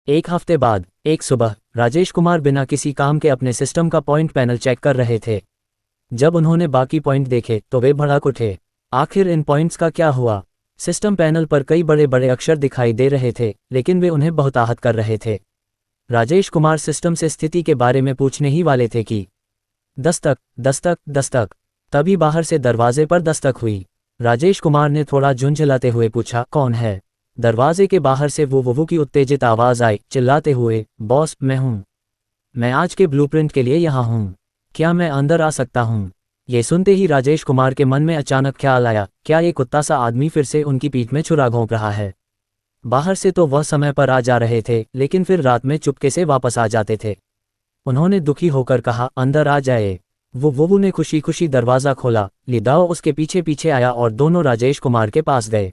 एक हफ्ते बाद एक सुबह राजेश कुमार बिना किसी काम के अपने सिस्टम का पॉइंट पैनल चेक कर रहे थे। जब उन्होंने बाकी पॉइंट देखे तो वे भड़क उठे। आखिर इन पॉइंट्स का क्या हुआ? सिस्टम पैनल पर कई बड़े बड़े अक्षर दिखाई दे रहे थे, लेकिन वे उन्हें बहुत आहत कर रहे थे। राजेश कुमार सिस्टम से स्थिति के बारे में पूछने ही वाले थे कि दस्तक दस्तक दस्तक। तभी बाहर से दरवाजे पर दस्तक हुई। राजेश कुमार ने थोड़ा झुंझलाते हुए पूछा, कौन है? दरवाजे के बाहर से वो की उत्तेजित आवाज आई, चिल्लाते हुए, बॉस, मैं हूं। मैं आज के ब्लूप्रिंट के लिए यहाँ हूं। क्या मैं अंदर आ सकता हूं? ये सुनते ही राजेश कुमार के मन में अचानक ख्याल आया, क्या ये कुत्ता सा आदमी फिर से उनकी पीठ में छुरा घोंप रहा है? बाहर से तो वह समय पर आ जा रहे थे, लेकिन फिर रात में चुपके से वापस आ जाते थे। उन्होंने दुखी होकर कहा, अंदर आ जाए। वो ने खुशी खुशी दरवाज़ा खोला। लिदाओ उसके पीछे पीछे आया और दोनों राजेश कुमार के पास गए।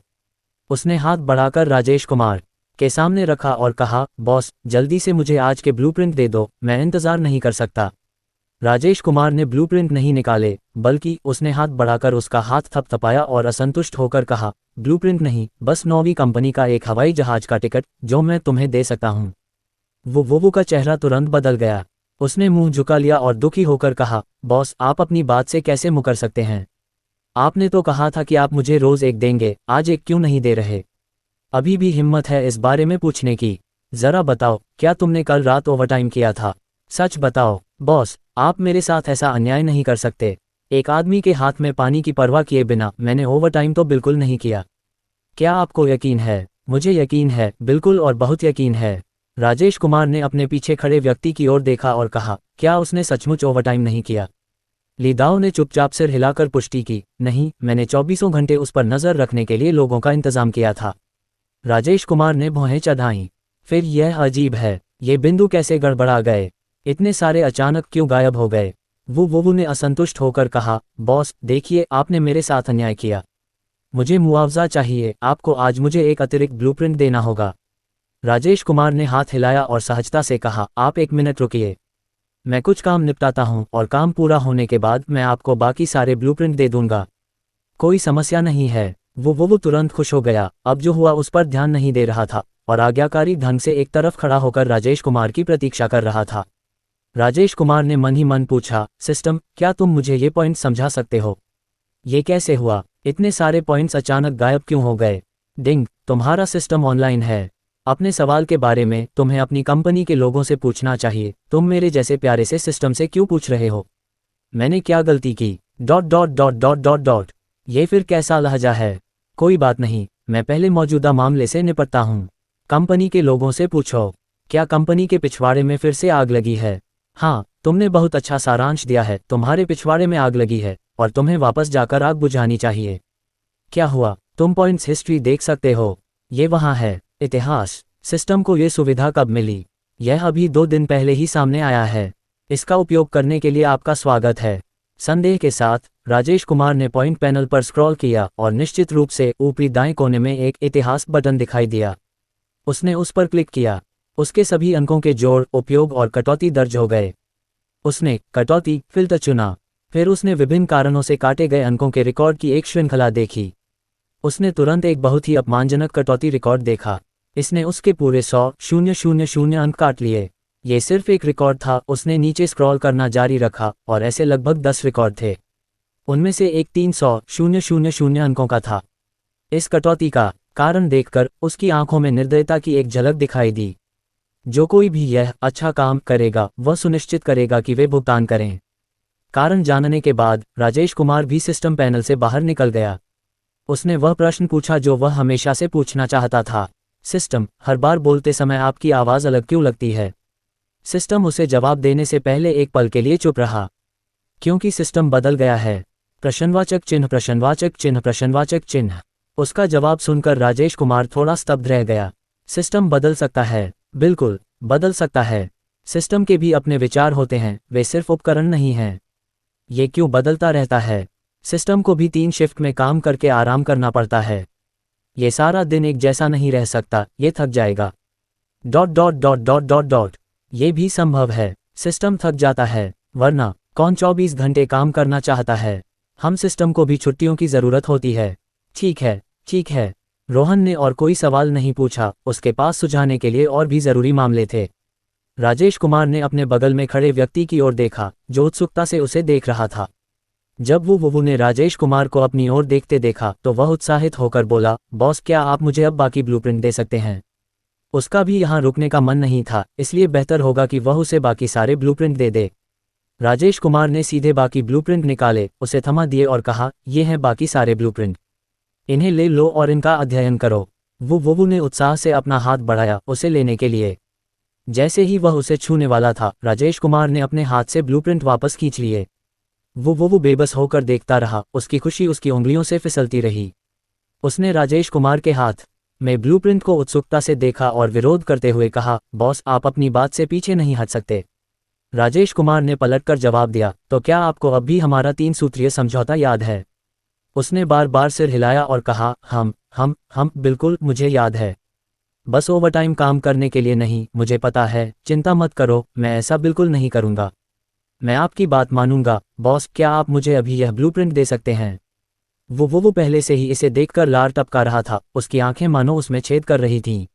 उसने हाथ बढ़ाकर राजेश कुमार के सामने रखा और कहा, बॉस, जल्दी से मुझे आज के ब्लूप्रिंट दे दो, मैं इंतज़ार नहीं कर सकता। राजेश कुमार ने ब्लूप्रिंट नहीं निकाले, बल्कि उसने हाथ बढ़ाकर उसका हाथ थपथपाया और असंतुष्ट होकर कहा, ब्लूप्रिंट नहीं, बस 9वीं कंपनी का एक हवाई जहाज का टिकट, जो मैं तुम्हें दे सकता हूँ। वो का चेहरा तुरंत बदल गया। उसने मुंह झुका लिया और दुखी होकर कहा, बॉस, आप अपनी बात से कैसे मुकर सकते हैं? आपने तो कहा था कि आप मुझे रोज एक देंगे, आज एक क्यों नहीं दे रहे? अभी भी हिम्मत है इस बारे में पूछने की? जरा बताओ, क्या तुमने कल रात ओवरटाइम किया था? सच बताओ। बॉस, आप मेरे साथ ऐसा अन्याय नहीं कर सकते। एक आदमी के हाथ में पानी की परवाह किए बिना मैंने ओवरटाइम तो बिल्कुल नहीं किया। क्या आपको यकीन है? मुझे यकीन है, बिल्कुल, और बहुत यकीन है। राजेश कुमार ने अपने पीछे खड़े व्यक्ति की ओर देखा और कहा, क्या उसने सचमुच ओवरटाइम नहीं किया? लिदाओ ने चुपचाप सिर हिलाकर पुष्टि की, नहीं, मैंने 24 घंटे उस पर नजर रखने के लिए लोगों का इंतजाम किया था। राजेश कुमार ने भौहें चढ़ाईं। फिर यह अजीब है, ये बिंदु कैसे गड़बड़ा गए? इतने सारे अचानक क्यों गायब हो गए? वो ने असंतुष्ट होकर कहा, बॉस, देखिए, आपने मेरे साथ अन्याय किया। मुझे मुआवजा चाहिए। आपको आज मुझे एक अतिरिक्त ब्लूप्रिंट देना होगा। राजेश कुमार ने हाथ हिलाया और सहजता से कहा, आप 1 मिनट रुकिए, मैं कुछ काम निपटाता हूं और काम पूरा होने के बाद मैं आपको बाकी सारे ब्लूप्रिंट दे दूंगा। कोई समस्या नहीं है। वो तुरंत खुश हो गया। अब जो हुआ उस पर ध्यान नहीं दे रहा था और आज्ञाकारी ढंग से एक तरफ खड़ा होकर राजेश कुमार की प्रतीक्षा कर रहा था। राजेश कुमार ने मन ही मन पूछा, सिस्टम, क्या तुम मुझे ये पॉइंट समझा सकते हो? ये कैसे हुआ? इतने सारे पॉइंट्स अचानक गायब क्यों हो गए? डिंग, तुम्हारा सिस्टम ऑनलाइन है। अपने सवाल के बारे में तुम्हें अपनी कंपनी के लोगों से पूछना चाहिए। तुम मेरे जैसे प्यारे से सिस्टम से क्यों पूछ रहे हो? मैंने क्या गलती की? ... ये फिर कैसा लहजा है? कोई बात नहीं, मैं पहले मौजूदा मामले से निपटता हूँ। कंपनी के लोगों से पूछो, क्या कंपनी के पिछवाड़े में फिर से आग लगी है? हाँ, तुमने बहुत अच्छा सारांश दिया है, तुम्हारे पिछवाड़े में आग लगी है और तुम्हें वापस जाकर आग बुझानी चाहिए। क्या हुआ? तुम पॉइंट्स हिस्ट्री देख सकते हो, ये वहाँ है। इतिहास, सिस्टम को ये सुविधा कब मिली? यह अभी 2 दिन पहले ही सामने आया है। इसका उपयोग करने के लिए आपका स्वागत है। संदेह के साथ राजेश कुमार ने पॉइंट पैनल पर स्क्रॉल किया और निश्चित रूप से ऊपरी दाएं कोने में एक इतिहास बटन दिखाई दिया। उसने उस पर क्लिक किया। उसके सभी अंकों के जोड़, उपयोग और कटौती दर्ज हो गए। उसने कटौती फिल्टर चुना। फिर उसने विभिन्न कारणों से काटे गए अंकों के रिकॉर्ड की एक श्रृंखला देखी। उसने तुरंत एक बहुत ही अपमानजनक कटौती रिकॉर्ड देखा। इसने उसके पूरे 100,000 अंक काट लिए। ये सिर्फ एक रिकॉर्ड था। उसने नीचे स्क्रॉल करना जारी रखा और ऐसे लगभग 10 रिकॉर्ड थे। उनमें से एक 300,000 अंकों का था। इस कटौती का कारण देखकर उसकी आंखों में निर्दयता की एक झलक दिखाई दी। जो कोई भी यह अच्छा काम करेगा वह सुनिश्चित करेगा कि वे भुगतान करें। कारण जानने के बाद राजेश कुमार भी सिस्टम पैनल से बाहर निकल गया। उसने वह प्रश्न पूछा जो वह हमेशा से पूछना चाहता था, सिस्टम, हर बार बोलते समय आपकी आवाज़ अलग क्यों लगती है? सिस्टम उसे जवाब देने से पहले एक पल के लिए चुप रहा, क्योंकि सिस्टम बदल गया है। प्रश्नवाचक चिन्ह, प्रश्नवाचक चिन्ह, प्रश्नवाचक चिन्ह। उसका जवाब सुनकर राजेश कुमार थोड़ा स्तब्ध रह गया। सिस्टम बदल सकता है, बिल्कुल बदल सकता है। सिस्टम के भी अपने विचार होते हैं, वे सिर्फ उपकरण नहीं हैं। ये क्यों बदलता रहता है? सिस्टम को भी 3 शिफ्ट में काम करके आराम करना पड़ता है। ये सारा दिन एक जैसा नहीं रह सकता, ये थक जाएगा। ... ये भी संभव है, सिस्टम थक जाता है, वरना कौन 24 घंटे काम करना चाहता है? हम सिस्टम को भी छुट्टियों की ज़रूरत होती है। ठीक है, ठीक है। रोहन ने और कोई सवाल नहीं पूछा, उसके पास सुलझाने के लिए और भी जरूरी मामले थे। राजेश कुमार ने अपने बगल में खड़े व्यक्ति की ओर देखा, जो उत्सुकता से उसे देख रहा था। जब वो ने राजेश कुमार को अपनी ओर देखते देखा तो वह उत्साहित होकर बोला, बॉस क्या आप मुझे अब बाकी ब्लूप्रिंट दे सकते हैं? उसका भी यहाँ रुकने का मन नहीं था, इसलिए बेहतर होगा कि वह उसे बाकी सारे ब्लूप्रिंट दे दे। राजेश कुमार ने सीधे बाकी ब्लूप्रिंट निकाले, उसे थमा दिए और कहा, ये हैं बाकी सारे ब्लूप्रिंट, इन्हें ले लो और इनका अध्ययन करो। वो ने उत्साह से अपना हाथ बढ़ाया उसे लेने के लिए। जैसे ही वह उसे छूने वाला था, राजेश कुमार ने अपने हाथ से ब्लूप्रिंट वापस खींच लिए। वो बेबस होकर देखता रहा, उसकी खुशी उसकी उंगलियों से फिसलती रही। उसने राजेश कुमार के हाथ में ब्लूप्रिंट को उत्सुकता से देखा और विरोध करते हुए कहा, बॉस आप अपनी बात से पीछे नहीं हट सकते। राजेश कुमार ने पलटकर जवाब दिया, तो क्या आपको अब भी हमारा 3 सूत्रीय समझौता याद है? उसने बार बार सिर हिलाया और कहा, हम बिल्कुल, मुझे याद है। बस ओवरटाइम काम करने के लिए नहीं, मुझे पता है, चिंता मत करो, मैं ऐसा बिल्कुल नहीं करूंगा। मैं आपकी बात मानूंगा। बॉस क्या आप मुझे अभी यह ब्लूप्रिंट दे सकते हैं? वो पहले से ही इसे देखकर लार टपका रहा था, उसकी आंखें मानो उसमें छेद कर रही थीं।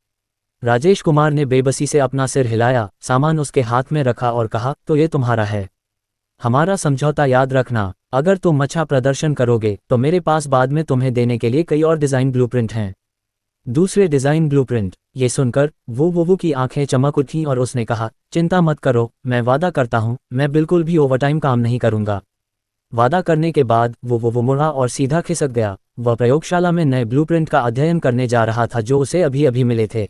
राजेश कुमार ने बेबसी से अपना सिर हिलाया, सामान उसके हाथ में रखा और कहा, तो ये तुम्हारा है। हमारा समझौता याद रखना, अगर तुम अच्छा प्रदर्शन करोगे तो मेरे पास बाद में तुम्हें देने के लिए कई और डिज़ाइन ब्लूप्रिंट हैं। दूसरे डिज़ाइन ब्लूप्रिंट। ये सुनकर वो की आंखें चमक उठीं और उसने कहा, चिंता मत करो, मैं वादा करता हूँ, मैं बिल्कुल भी ओवरटाइम काम नहीं करूँगा। वादा करने के बाद वो मुड़ा और सीधा खिसक गया। वह प्रयोगशाला में नए ब्लूप्रिंट का अध्ययन करने जा रहा था जो उसे अभी अभी मिले थे।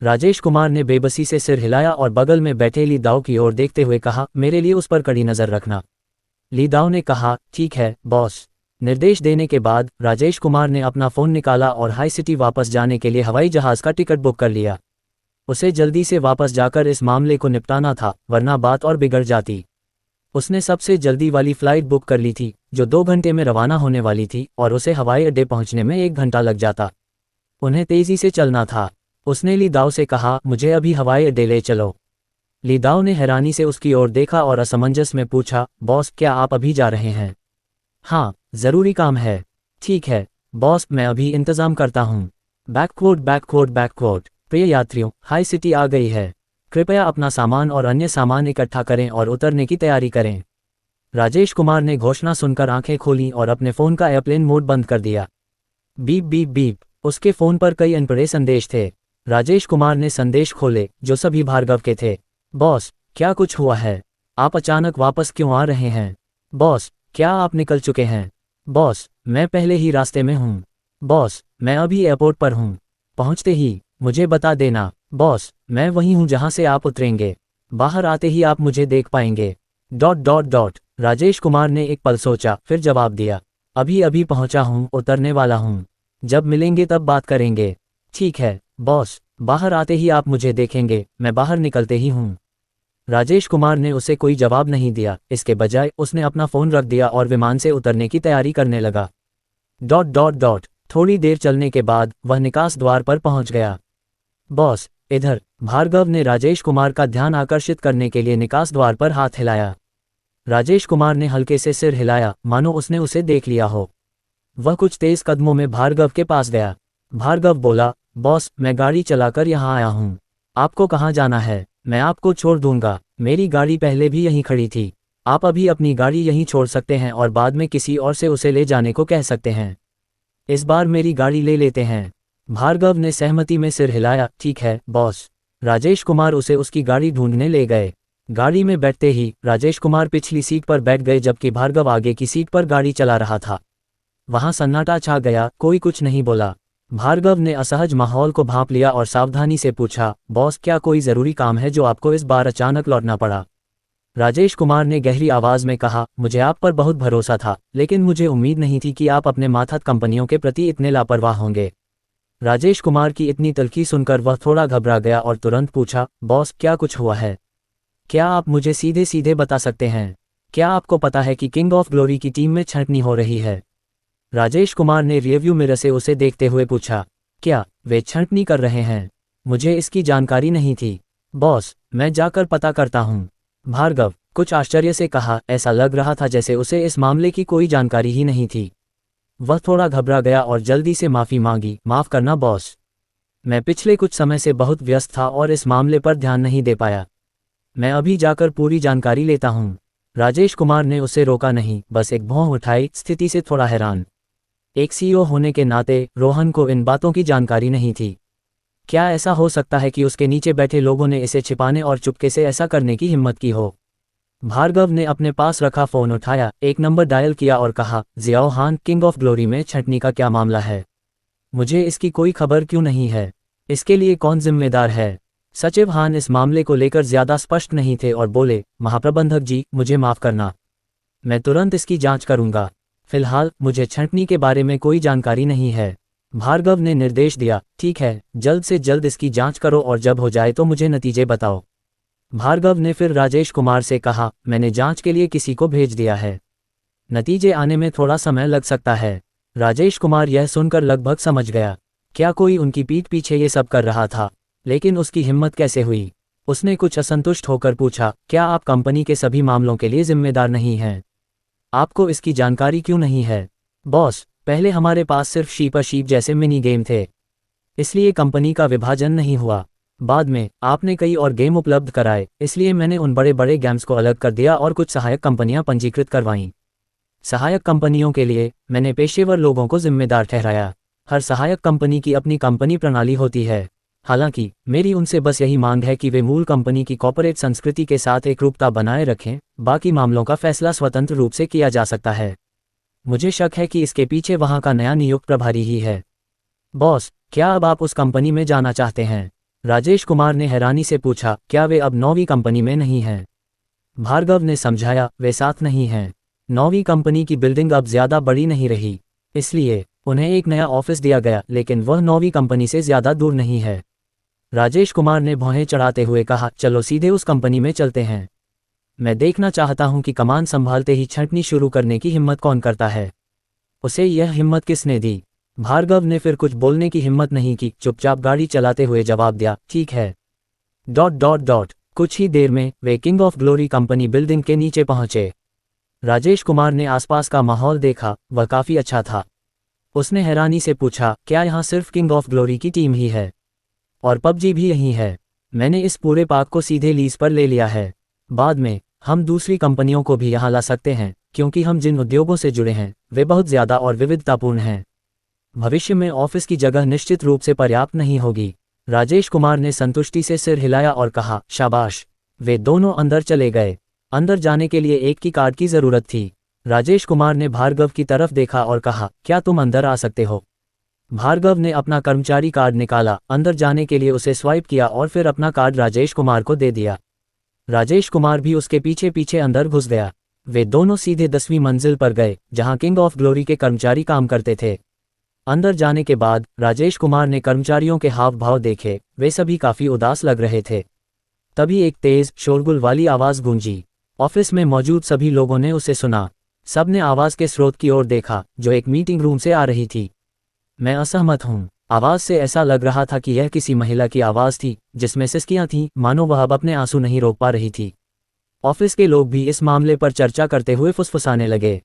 राजेश कुमार ने बेबसी से सिर हिलाया और बगल में बैठे ली दाओ की ओर देखते हुए कहा, मेरे लिए उस पर कड़ी नज़र रखना। ली दाओ ने कहा, ठीक है बॉस। निर्देश देने के बाद राजेश कुमार ने अपना फ़ोन निकाला और हाई सिटी वापस जाने के लिए हवाई जहाज़ का टिकट बुक कर लिया। उसे जल्दी से वापस जाकर इस मामले को निपटाना था, वरना बात और बिगड़ जाती। उसने सबसे जल्दी वाली फ़्लाइट बुक कर ली थी, जो 2 घंटे में रवाना होने वाली थी, और उसे हवाई अड्डे पहुंचने में 1 घंटा लग जाता। उन्हें तेज़ी से चलना था। उसने ली दाओ से कहा, मुझे अभी हवाई अड्डे ले चलो। ली दाओ ने हैरानी से उसकी ओर देखा और असमंजस में पूछा, बॉस क्या आप अभी जा रहे हैं? हाँ, ज़रूरी काम है। ठीक है बॉस, मैं अभी इंतज़ाम करता हूँ। बैककोट। प्रिय यात्रियों, हाई सिटी आ गई है। कृपया अपना सामान और अन्य सामान इकट्ठा करें और उतरने की तैयारी करें। राजेश कुमार ने घोषणा सुनकर आंखें खोलीं और अपने फ़ोन का एयरप्लेन मोड बंद कर दिया। Beep beep beep. उसके फ़ोन पर कई अनपढ़े संदेश थे। राजेश कुमार ने संदेश खोले, जो सभी भार्गव के थे। बॉस क्या कुछ हुआ है? आप अचानक वापस क्यों आ रहे हैं? बॉस क्या आप निकल चुके हैं? बॉस मैं पहले ही रास्ते में हूँ। बॉस मैं अभी एयरपोर्ट पर हूँ, पहुँचते ही मुझे बता देना। बॉस मैं वहीं हूँ जहाँ से आप उतरेंगे, बाहर आते ही आप मुझे देख पाएंगे। ... राजेश कुमार ने एक पल सोचा, फिर जवाब दिया, अभी अभी पहुँचा हूँ, उतरने वाला हूँ। जब मिलेंगे तब बात करेंगे। ठीक है बॉस, बाहर आते ही आप मुझे देखेंगे, मैं बाहर निकलते ही हूँ। राजेश कुमार ने उसे कोई जवाब नहीं दिया, इसके बजाय उसने अपना फ़ोन रख दिया और विमान से उतरने की तैयारी करने लगा। ... थोड़ी देर चलने के बाद वह निकास द्वार पर पहुंच गया। बॉस इधर। भार्गव ने राजेश कुमार का ध्यान आकर्षित करने के लिए निकास द्वार पर हाथ हिलाया। राजेश कुमार ने हल्के से सिर हिलाया, मानो उसने उसे देख लिया हो। वह कुछ तेज कदमों में भार्गव के पास गया। भार्गव बोला, बॉस मैं गाड़ी चलाकर यहाँ आया हूँ। आपको कहाँ जाना है? मैं आपको छोड़ दूंगा, मेरी गाड़ी पहले भी यहीं खड़ी थी। आप अभी अपनी गाड़ी यहीं छोड़ सकते हैं और बाद में किसी और से उसे ले जाने को कह सकते हैं। इस बार मेरी गाड़ी ले लेते हैं। भार्गव ने सहमति में सिर हिलाया, ठीक है बॉस। राजेश कुमार उसे उसकी गाड़ी ढूंढने ले गए। गाड़ी में बैठते ही राजेश कुमार पिछली सीट पर बैठ गए जबकि भार्गव आगे की सीट पर गाड़ी चला रहा था। वहां सन्नाटा छा गया, कोई कुछ नहीं बोला। भार्गव ने असहज माहौल को भांप लिया और सावधानी से पूछा, बॉस क्या कोई ज़रूरी काम है जो आपको इस बार अचानक लौटना पड़ा? राजेश कुमार ने गहरी आवाज़ में कहा, मुझे आप पर बहुत भरोसा था, लेकिन मुझे उम्मीद नहीं थी कि आप अपने माथत कंपनियों के प्रति इतने लापरवाह होंगे। राजेश कुमार की इतनी तल्खी सुनकर वह थोड़ा घबरा गया और तुरंत पूछा, बॉस क्या कुछ हुआ है? क्या आप मुझे सीधे सीधे बता सकते हैं? क्या आपको पता है कि किंग ऑफ ग्लोरी की टीम में छंटनी हो रही है? राजेश कुमार ने रियरव्यू मिरर से उसे देखते हुए पूछा, क्या वे छंटनी कर रहे हैं? मुझे इसकी जानकारी नहीं थी। बॉस मैं जाकर पता करता हूँ। भार्गव कुछ आश्चर्य से कहा, ऐसा लग रहा था जैसे उसे इस मामले की कोई जानकारी ही नहीं थी। वह थोड़ा घबरा गया और जल्दी से माफ़ी मांगी, माफ़ करना बॉस। मैं पिछले कुछ समय से बहुत व्यस्त था और इस मामले पर ध्यान नहीं दे पाया। मैं अभी जाकर पूरी जानकारी लेता हूँ। राजेश कुमार ने उसे रोका नहीं, बस एक भौं उठाई, स्थिति से थोड़ा हैरान। एक सीईओ होने के नाते रोहन को इन बातों की जानकारी नहीं थी। क्या ऐसा हो सकता है कि उसके नीचे बैठे लोगों ने इसे छिपाने और चुपके से ऐसा करने की हिम्मत की हो? भार्गव ने अपने पास रखा फ़ोन उठाया, एक नंबर डायल किया और कहा, ज़ियाओ हान, किंग ऑफ ग्लोरी में छंटनी का क्या मामला है? मुझे इसकी कोई खबर क्यों नहीं है? इसके लिए कौन जिम्मेदार है? सचिव हान इस मामले को लेकर ज्यादा स्पष्ट नहीं थे और बोले, महाप्रबंधक जी, मुझे माफ़ करना। मैं तुरंत इसकी जांच करूंगा। फिलहाल मुझे छंटनी के बारे में कोई जानकारी नहीं है। भार्गव ने निर्देश दिया, ठीक है, जल्द से जल्द इसकी जांच करो और जब हो जाए तो मुझे नतीजे बताओ। भार्गव ने फिर राजेश कुमार से कहा, मैंने जांच के लिए किसी को भेज दिया है। नतीजे आने में थोड़ा समय लग सकता है। राजेश कुमार यह सुनकर लगभग समझ गया। क्या कोई उनकी पीठ पीछे ये सब कर रहा था? लेकिन उसकी हिम्मत कैसे हुई? उसने कुछ असंतुष्ट होकर पूछा, क्या आप कंपनी के सभी मामलों के लिए जिम्मेदार नहीं हैं? आपको इसकी जानकारी क्यों नहीं है? बॉस, पहले हमारे पास सिर्फ शीपा शीप जैसे मिनी गेम थे, इसलिए कंपनी का विभाजन नहीं हुआ। बाद में आपने कई और गेम उपलब्ध कराए, इसलिए मैंने उन बड़े बड़े गेम्स को अलग कर दिया और कुछ सहायक कंपनियां पंजीकृत करवाईं। सहायक कंपनियों के लिए मैंने पेशेवर लोगों को जिम्मेदार ठहराया। हर सहायक कंपनी की अपनी कंपनी प्रणाली होती है। हालांकि मेरी उनसे बस यही मांग है कि वे मूल कंपनी की कॉर्पोरेट संस्कृति के साथ एकरूपता बनाए रखें। बाकी मामलों का फैसला स्वतंत्र रूप से किया जा सकता है। मुझे शक है कि इसके पीछे वहां का नया नियुक्त प्रभारी ही है। बॉस, क्या अब आप उस कंपनी में जाना चाहते हैं? राजेश कुमार ने हैरानी से पूछा, क्या वे अब 9वीं कंपनी में नहीं हैं? भार्गव ने समझाया, वे साथ नहीं हैं। 9वीं कंपनी की बिल्डिंग अब ज्यादा बड़ी नहीं रही, इसलिए उन्हें एक नया ऑफिस दिया गया, लेकिन वह 9वीं कंपनी से ज्यादा दूर नहीं है। राजेश कुमार ने भौहें चढ़ाते हुए कहा, चलो सीधे उस कंपनी में चलते हैं। मैं देखना चाहता हूं कि कमान संभालते ही छंटनी शुरू करने की हिम्मत कौन करता है। उसे यह हिम्मत किसने दी? भार्गव ने फिर कुछ बोलने की हिम्मत नहीं की, चुपचाप गाड़ी चलाते हुए जवाब दिया, ठीक है। ... कुछ ही देर में वे King of Glory company building के नीचे पहुंचे। राजेश कुमार ने आसपास का माहौल देखा, वह काफी अच्छा था। उसने हैरानी से पूछा, क्या यहाँ सिर्फ किंग ऑफ ग्लोरी की टीम ही है? और पबजी भी यही है? मैंने इस पूरे पार्क को सीधे लीज पर ले लिया है। बाद में हम दूसरी कंपनियों को भी यहाँ ला सकते हैं, क्योंकि हम जिन उद्योगों से जुड़े हैं वे बहुत ज़्यादा और विविधतापूर्ण हैं। भविष्य में ऑफिस की जगह निश्चित रूप से पर्याप्त नहीं होगी। राजेश कुमार ने संतुष्टि से सिर हिलाया और कहा, शाबाश। वे दोनों अंदर चले गए। अंदर जाने के लिए एक की कार्ड की ज़रूरत थी। राजेश कुमार ने भार्गव की तरफ देखा और कहा, क्या तुम अंदर आ सकते हो? भार्गव ने अपना कर्मचारी कार्ड निकाला, अंदर जाने के लिए उसे स्वाइप किया और फिर अपना कार्ड राजेश कुमार को दे दिया। राजेश कुमार भी उसके पीछे पीछे अंदर घुस गया। वे दोनों सीधे 10वीं मंजिल पर गए, जहां किंग ऑफ ग्लोरी के कर्मचारी काम करते थे। अंदर जाने के बाद राजेश कुमार ने कर्मचारियों के हाव भाव देखे, वे सभी काफी उदास लग रहे थे। तभी एक तेज शोरगुल वाली आवाज गूंजी। ऑफिस में मौजूद सभी लोगों ने उसे सुना। सबने आवाज के स्रोत की ओर देखा, जो एक मीटिंग रूम से आ रही थी। मैं असहमत हूँ। आवाज से ऐसा लग रहा था कि यह किसी महिला की आवाज थी, जिसमें सिसकियां थीं, मानो वह अब अपने आंसू नहीं रोक पा रही थी। ऑफिस के लोग भी इस मामले पर चर्चा करते हुए फुसफुसाने लगे।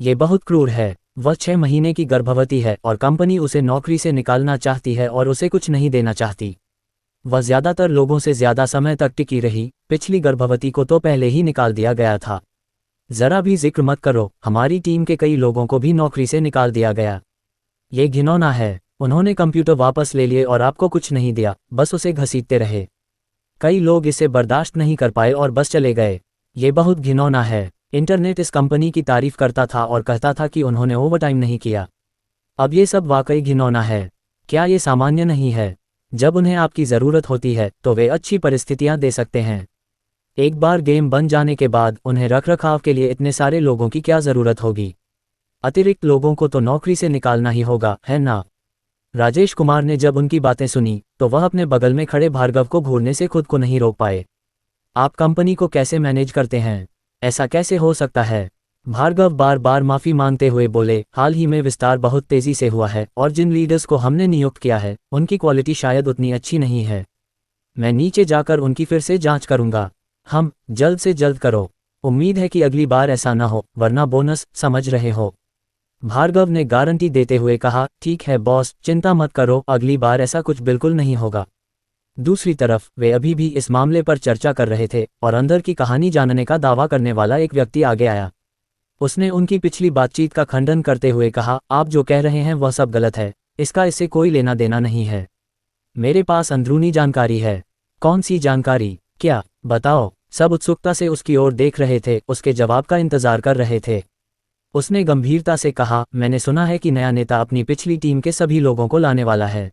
ये बहुत क्रूर है। वह 6 महीने की गर्भवती है और कंपनी उसे नौकरी से निकालना चाहती है और उसे कुछ नहीं देना चाहती। वह ज्यादातर लोगों से ज्यादा समय तक टिकी रही, पिछली गर्भवती को तो पहले ही निकाल दिया गया था। जरा भी जिक्र मत करो, हमारी टीम के कई लोगों को भी नौकरी से निकाल दिया गया। ये घिनौना है। उन्होंने कंप्यूटर वापस ले लिए और आपको कुछ नहीं दिया, बस उसे घसीटते रहे। कई लोग इसे बर्दाश्त नहीं कर पाए और बस चले गए। ये बहुत घिनौना है। इंटरनेट इस कंपनी की तारीफ करता था और कहता था कि उन्होंने ओवरटाइम नहीं किया। अब ये सब वाकई घिनौना है। क्या ये सामान्य नहीं है? जब उन्हें आपकी ज़रूरत होती है तो वे अच्छी परिस्थितियां दे सकते हैं। एक बार गेम बन जाने के बाद उन्हें रखरखाव के लिए इतने सारे लोगों की क्या ज़रूरत होगी? अतिरिक्त लोगों को तो नौकरी से निकालना ही होगा, है ना? राजेश कुमार ने जब उनकी बातें सुनी तो वह अपने बगल में खड़े भार्गव को घूरने से खुद को नहीं रोक पाए। आप कंपनी को कैसे मैनेज करते हैं? ऐसा कैसे हो सकता है? भार्गव बार बार माफी मांगते हुए बोले, हाल ही में विस्तार बहुत तेजी से हुआ है और जिन लीडर्स को हमने नियुक्त किया है उनकी क्वालिटी शायद उतनी अच्छी नहीं है। मैं नीचे जाकर उनकी फिर से जांच करूंगा। हम जल्द से जल्द करो। उम्मीद है कि अगली बार ऐसा ना हो, वरना बोनस, समझ रहे हो। भार्गव ने गारंटी देते हुए कहा, ठीक है बॉस, चिंता मत करो, अगली बार ऐसा कुछ बिल्कुल नहीं होगा। दूसरी तरफ वे अभी भी इस मामले पर चर्चा कर रहे थे और अंदर की कहानी जानने का दावा करने वाला एक व्यक्ति आगे आया। उसने उनकी पिछली बातचीत का खंडन करते हुए कहा, आप जो कह रहे हैं वह सब गलत है, इसका इससे कोई लेना देना नहीं है। मेरे पास अंदरूनी जानकारी है। कौन सी जानकारी? क्या? बताओ। सब उत्सुकता से उसकी ओर देख रहे थे, उसके जवाब का इंतजार कर रहे थे। उसने गंभीरता से कहा, मैंने सुना है कि नया नेता अपनी पिछली टीम के सभी लोगों को लाने वाला है।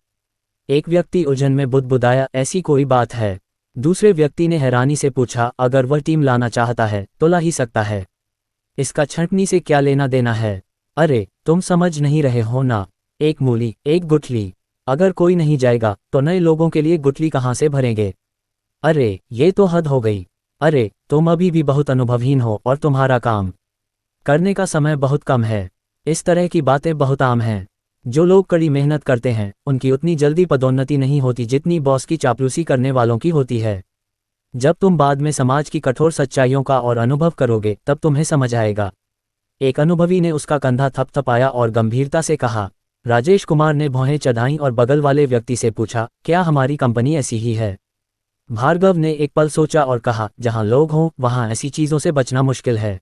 एक व्यक्ति उलझन में बुदबुदाया, ऐसी कोई बात है? दूसरे व्यक्ति ने हैरानी से पूछा, अगर वह टीम लाना चाहता है तो ला ही सकता है, इसका छंटनी से क्या लेना देना है? अरे तुम समझ नहीं रहे हो ना, एक मूली एक गुठली, अगर कोई नहीं जाएगा तो नए लोगों के लिए गुठली कहाँ से भरेंगे? अरे ये तो हद हो गई। अरे तुम अभी भी बहुत अनुभवहीन हो और तुम्हारा काम करने का समय बहुत कम है। इस तरह की बातें बहुत आम हैं। जो लोग कड़ी मेहनत करते हैं उनकी उतनी जल्दी पदोन्नति नहीं होती जितनी बॉस की चापलूसी करने वालों की होती है। जब तुम बाद में समाज की कठोर सच्चाइयों का और अनुभव करोगे तब तुम्हें समझ आएगा। एक अनुभवी ने उसका कंधा थपथपाया और गंभीरता से कहा। राजेश कुमार ने भौहें चढ़ाईं और बगल वाले व्यक्ति से पूछा, क्या हमारी कंपनी ऐसी ही है? भार्गव ने एक पल सोचा और कहा, जहां लोग हों वहां ऐसी चीजों से बचना मुश्किल है।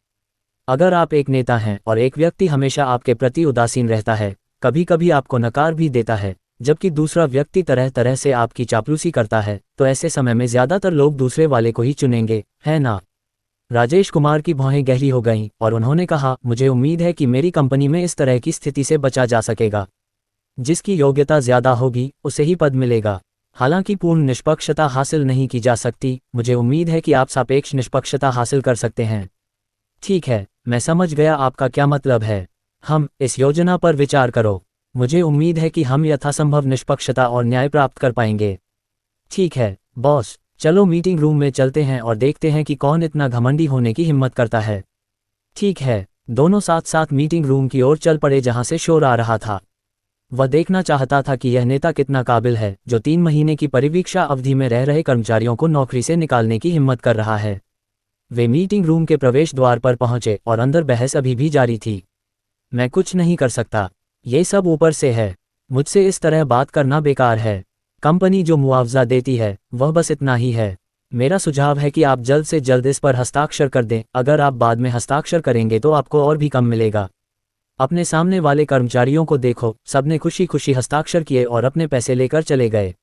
अगर आप एक नेता हैं और एक व्यक्ति हमेशा आपके प्रति उदासीन रहता है, कभी कभी आपको नकार भी देता है, जबकि दूसरा व्यक्ति तरह तरह से आपकी चापलूसी करता है, तो ऐसे समय में ज्यादातर लोग दूसरे वाले को ही चुनेंगे, है ना? राजेश कुमार की भौहें गहरी हो गईं और उन्होंने कहा, मुझे उम्मीद है कि मेरी कंपनी में इस तरह की स्थिति से बचा जा सकेगा। जिसकी योग्यता ज्यादा होगी उसे ही पद मिलेगा। हालांकि पूर्ण निष्पक्षता हासिल नहीं की जा सकती, मुझे उम्मीद है कि आप सापेक्ष निष्पक्षता हासिल कर सकते हैं। ठीक है, मैं समझ गया आपका क्या मतलब है। हम इस योजना पर विचार करो। मुझे उम्मीद है कि हम यथासंभव निष्पक्षता और न्याय प्राप्त कर पाएंगे। ठीक है बॉस, चलो मीटिंग रूम में चलते हैं और देखते हैं कि कौन इतना घमंडी होने की हिम्मत करता है। ठीक है। दोनों साथ साथ मीटिंग रूम की ओर चल पड़े जहां से शोर आ रहा था। वह देखना चाहता था कि यह नेता कितना काबिल है जो 3 महीने की परिवीक्षा अवधि में रह रहे कर्मचारियों को नौकरी से निकालने की हिम्मत कर रहा है। वे मीटिंग रूम के प्रवेश द्वार पर पहुंचे और अंदर बहस अभी भी जारी थी। मैं कुछ नहीं कर सकता, ये सब ऊपर से है, मुझसे इस तरह बात करना बेकार है। कंपनी जो मुआवजा देती है वह बस इतना ही है। मेरा सुझाव है कि आप जल्द से जल्द इस पर हस्ताक्षर कर दें। अगर आप बाद में हस्ताक्षर करेंगे तो आपको और भी कम मिलेगा। अपने सामने वाले कर्मचारियों को देखो, सबने खुशी खुशी हस्ताक्षर किए और अपने पैसे लेकर चले गए।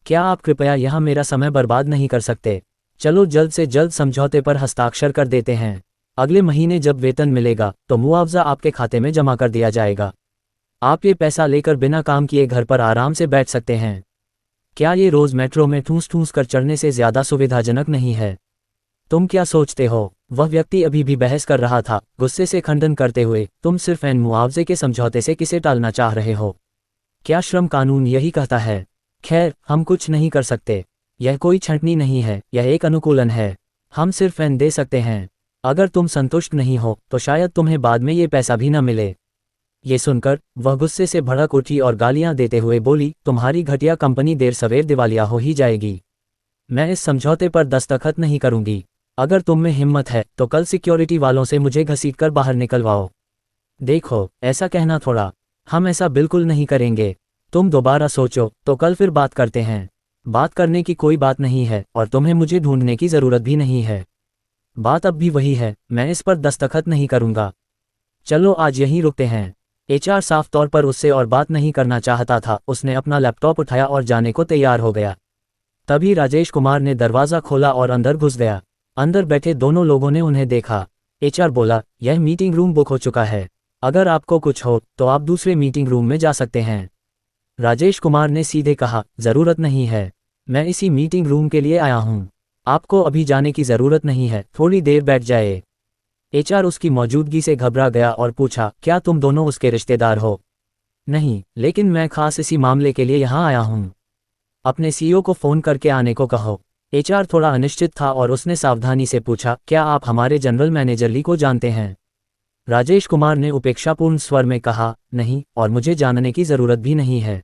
क्या आप कृपया यहाँ मेरा समय बर्बाद नहीं कर सकते? चलो जल्द से जल्द समझौते पर हस्ताक्षर कर देते हैं। अगले महीने जब वेतन मिलेगा तो मुआवजा आपके खाते में जमा कर दिया जाएगा। आप ये पैसा लेकर बिना काम किए घर पर आराम से बैठ सकते हैं। क्या ये रोज मेट्रो में ठूस ठूस कर चढ़ने से ज्यादा सुविधाजनक नहीं है? तुम क्या सोचते हो? वह व्यक्ति अभी भी बहस कर रहा था, गुस्से से खंडन करते हुए, तुम सिर्फ एन मुआवजे के समझौते से किसे टालना चाह रहे हो? क्या श्रम कानून यही कहता है? खैर, हम कुछ नहीं कर सकते। यह कोई छंटनी नहीं है, यह एक अनुकूलन है। हम सिर्फ एन दे सकते हैं। अगर तुम संतुष्ट नहीं हो तो शायद तुम्हें बाद में ये पैसा भी न मिले। ये सुनकर वह गुस्से से भड़क उठी और गालियां देते हुए बोली, तुम्हारी घटिया कंपनी देर सवेर दिवालिया हो ही जाएगी। मैं इस समझौते पर दस्तखत नहीं करूंगी। अगर तुम में हिम्मत है तो कल सिक्योरिटी वालों से मुझे घसीटकर बाहर निकलवाओ। देखो, ऐसा कहना थोड़ा, हम ऐसा बिल्कुल नहीं करेंगे। तुम दोबारा सोचो तो कल फिर बात करते हैं। बात करने की कोई बात नहीं है और तुम्हें मुझे ढूंढने की जरूरत भी नहीं है। बात अब भी वही है, मैं इस पर दस्तखत नहीं करूंगा। चलो आज यहीं रुकते हैं। एचआर साफ तौर पर उससे और बात नहीं करना चाहता था। उसने अपना लैपटॉप उठाया और जाने को तैयार हो गया। तभी राजेश कुमार ने दरवाज़ा खोला और अंदर घुस गया। अंदर बैठे दोनों लोगों ने उन्हें देखा। एचआर बोला, यह मीटिंग रूम बुक हो चुका है। अगर आपको कुछ हो तो आप दूसरे मीटिंग रूम में जा सकते हैं। राजेश कुमार ने सीधे कहा, ज़रूरत नहीं है, मैं इसी मीटिंग रूम के लिए आया हूँ। आपको अभी जाने की ज़रूरत नहीं है, थोड़ी देर बैठ जाए। एचआर उसकी मौजूदगी से घबरा गया और पूछा, क्या तुम दोनों उसके रिश्तेदार हो? नहीं, लेकिन मैं खास इसी मामले के लिए यहाँ आया हूँ। अपने सीईओ को फ़ोन करके आने को कहो। एचआर थोड़ा अनिश्चित था और उसने सावधानी से पूछा, क्या आप हमारे जनरल मैनेजर ली को जानते हैं? राजेश कुमार ने उपेक्षापूर्ण स्वर में कहा, नहीं, और मुझे जानने की ज़रूरत भी नहीं है।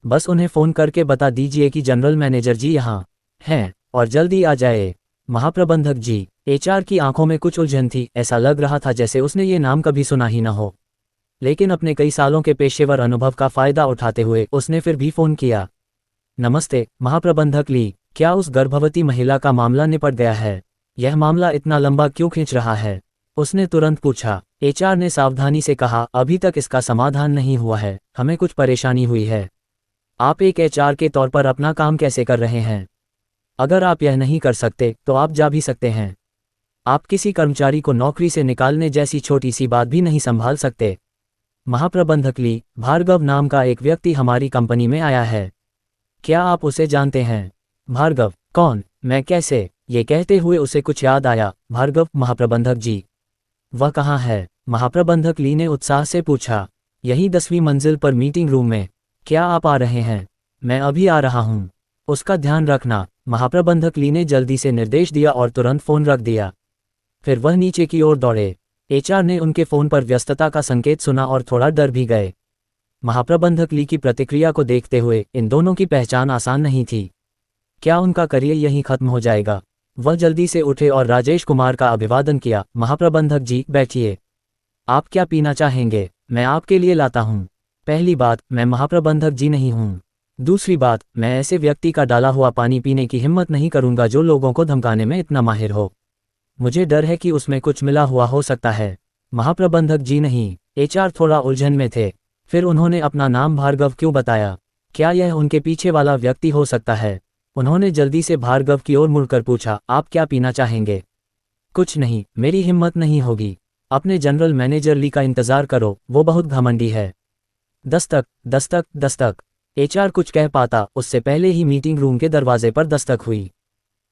बस उन्हें फ़ोन करके बता दीजिए कि जनरल मैनेजर जी यहाँ हैं और जल्दी आ जाए। महाप्रबंधक जी। एचआर की आंखों में कुछ उलझन थी, ऐसा लग रहा था जैसे उसने ये नाम कभी सुना ही न हो। लेकिन अपने कई सालों के पेशेवर अनुभव का फायदा उठाते हुए उसने फिर भी फोन किया। नमस्ते महाप्रबंधक ली, क्या उस गर्भवती महिला का मामला निपट गया है? यह मामला इतना लंबा क्यों खींच रहा है? उसने तुरंत पूछा। एचआर ने सावधानी से कहा, अभी तक इसका समाधान नहीं हुआ है, हमें कुछ परेशानी हुई है। आप एक एचआर के तौर पर अपना काम कैसे कर रहे हैं? अगर आप यह नहीं कर सकते तो आप जा भी सकते हैं। आप किसी कर्मचारी को नौकरी से निकालने जैसी छोटी सी बात भी नहीं संभाल सकते। महाप्रबंधक ली, भार्गव नाम का एक व्यक्ति हमारी कंपनी में आया है। क्या आप उसे जानते हैं? भार्गव? कौन? मैं कैसे? ये कहते हुए उसे कुछ याद आया। भार्गव? महाप्रबंधक जी। वह कहाँ है? महाप्रबंधक ली ने उत्साह से पूछा। यही 10वीं मंजिल पर मीटिंग रूम में। क्या आप आ रहे हैं? मैं अभी आ रहा हूँ। उसका ध्यान रखना। महाप्रबंधक ली ने जल्दी से निर्देश दिया और तुरंत फोन रख दिया। फिर वह नीचे की ओर दौड़े। एचआर ने उनके फोन पर व्यस्तता का संकेत सुना और थोड़ा डर भी गए। महाप्रबंधक ली की प्रतिक्रिया को देखते हुए इन दोनों की पहचान आसान नहीं थी। क्या उनका करियर यहीं खत्म हो जाएगा? वह जल्दी से उठे और राजेश कुमार का अभिवादन किया। महाप्रबंधक जी, बैठिए। आप क्या पीना चाहेंगे? मैं आपके लिए लाता हूँ। पहली बात, मैं महाप्रबंधक जी नहीं हूँ। दूसरी बात, मैं ऐसे व्यक्ति का डाला हुआ पानी पीने की हिम्मत नहीं करूँगा जो लोगों को धमकाने में इतना माहिर हो। मुझे डर है कि उसमें कुछ मिला हुआ हो सकता है। महाप्रबंधक जी नहीं। एचआर थोड़ा उलझन में थे। फिर उन्होंने अपना नाम भार्गव क्यों बताया? क्या यह उनके पीछे वाला व्यक्ति हो सकता है? उन्होंने जल्दी से भार्गव की ओर मुड़कर पूछा, आप क्या पीना चाहेंगे? कुछ नहीं, मेरी हिम्मत नहीं होगी। अपने जनरल मैनेजर ली का इंतजार करो, वो बहुत घमंडी है। दस्तक दस्तक दस्तक। एचआर कुछ कह पाता उससे पहले ही मीटिंग रूम के दरवाजे पर दस्तक हुई।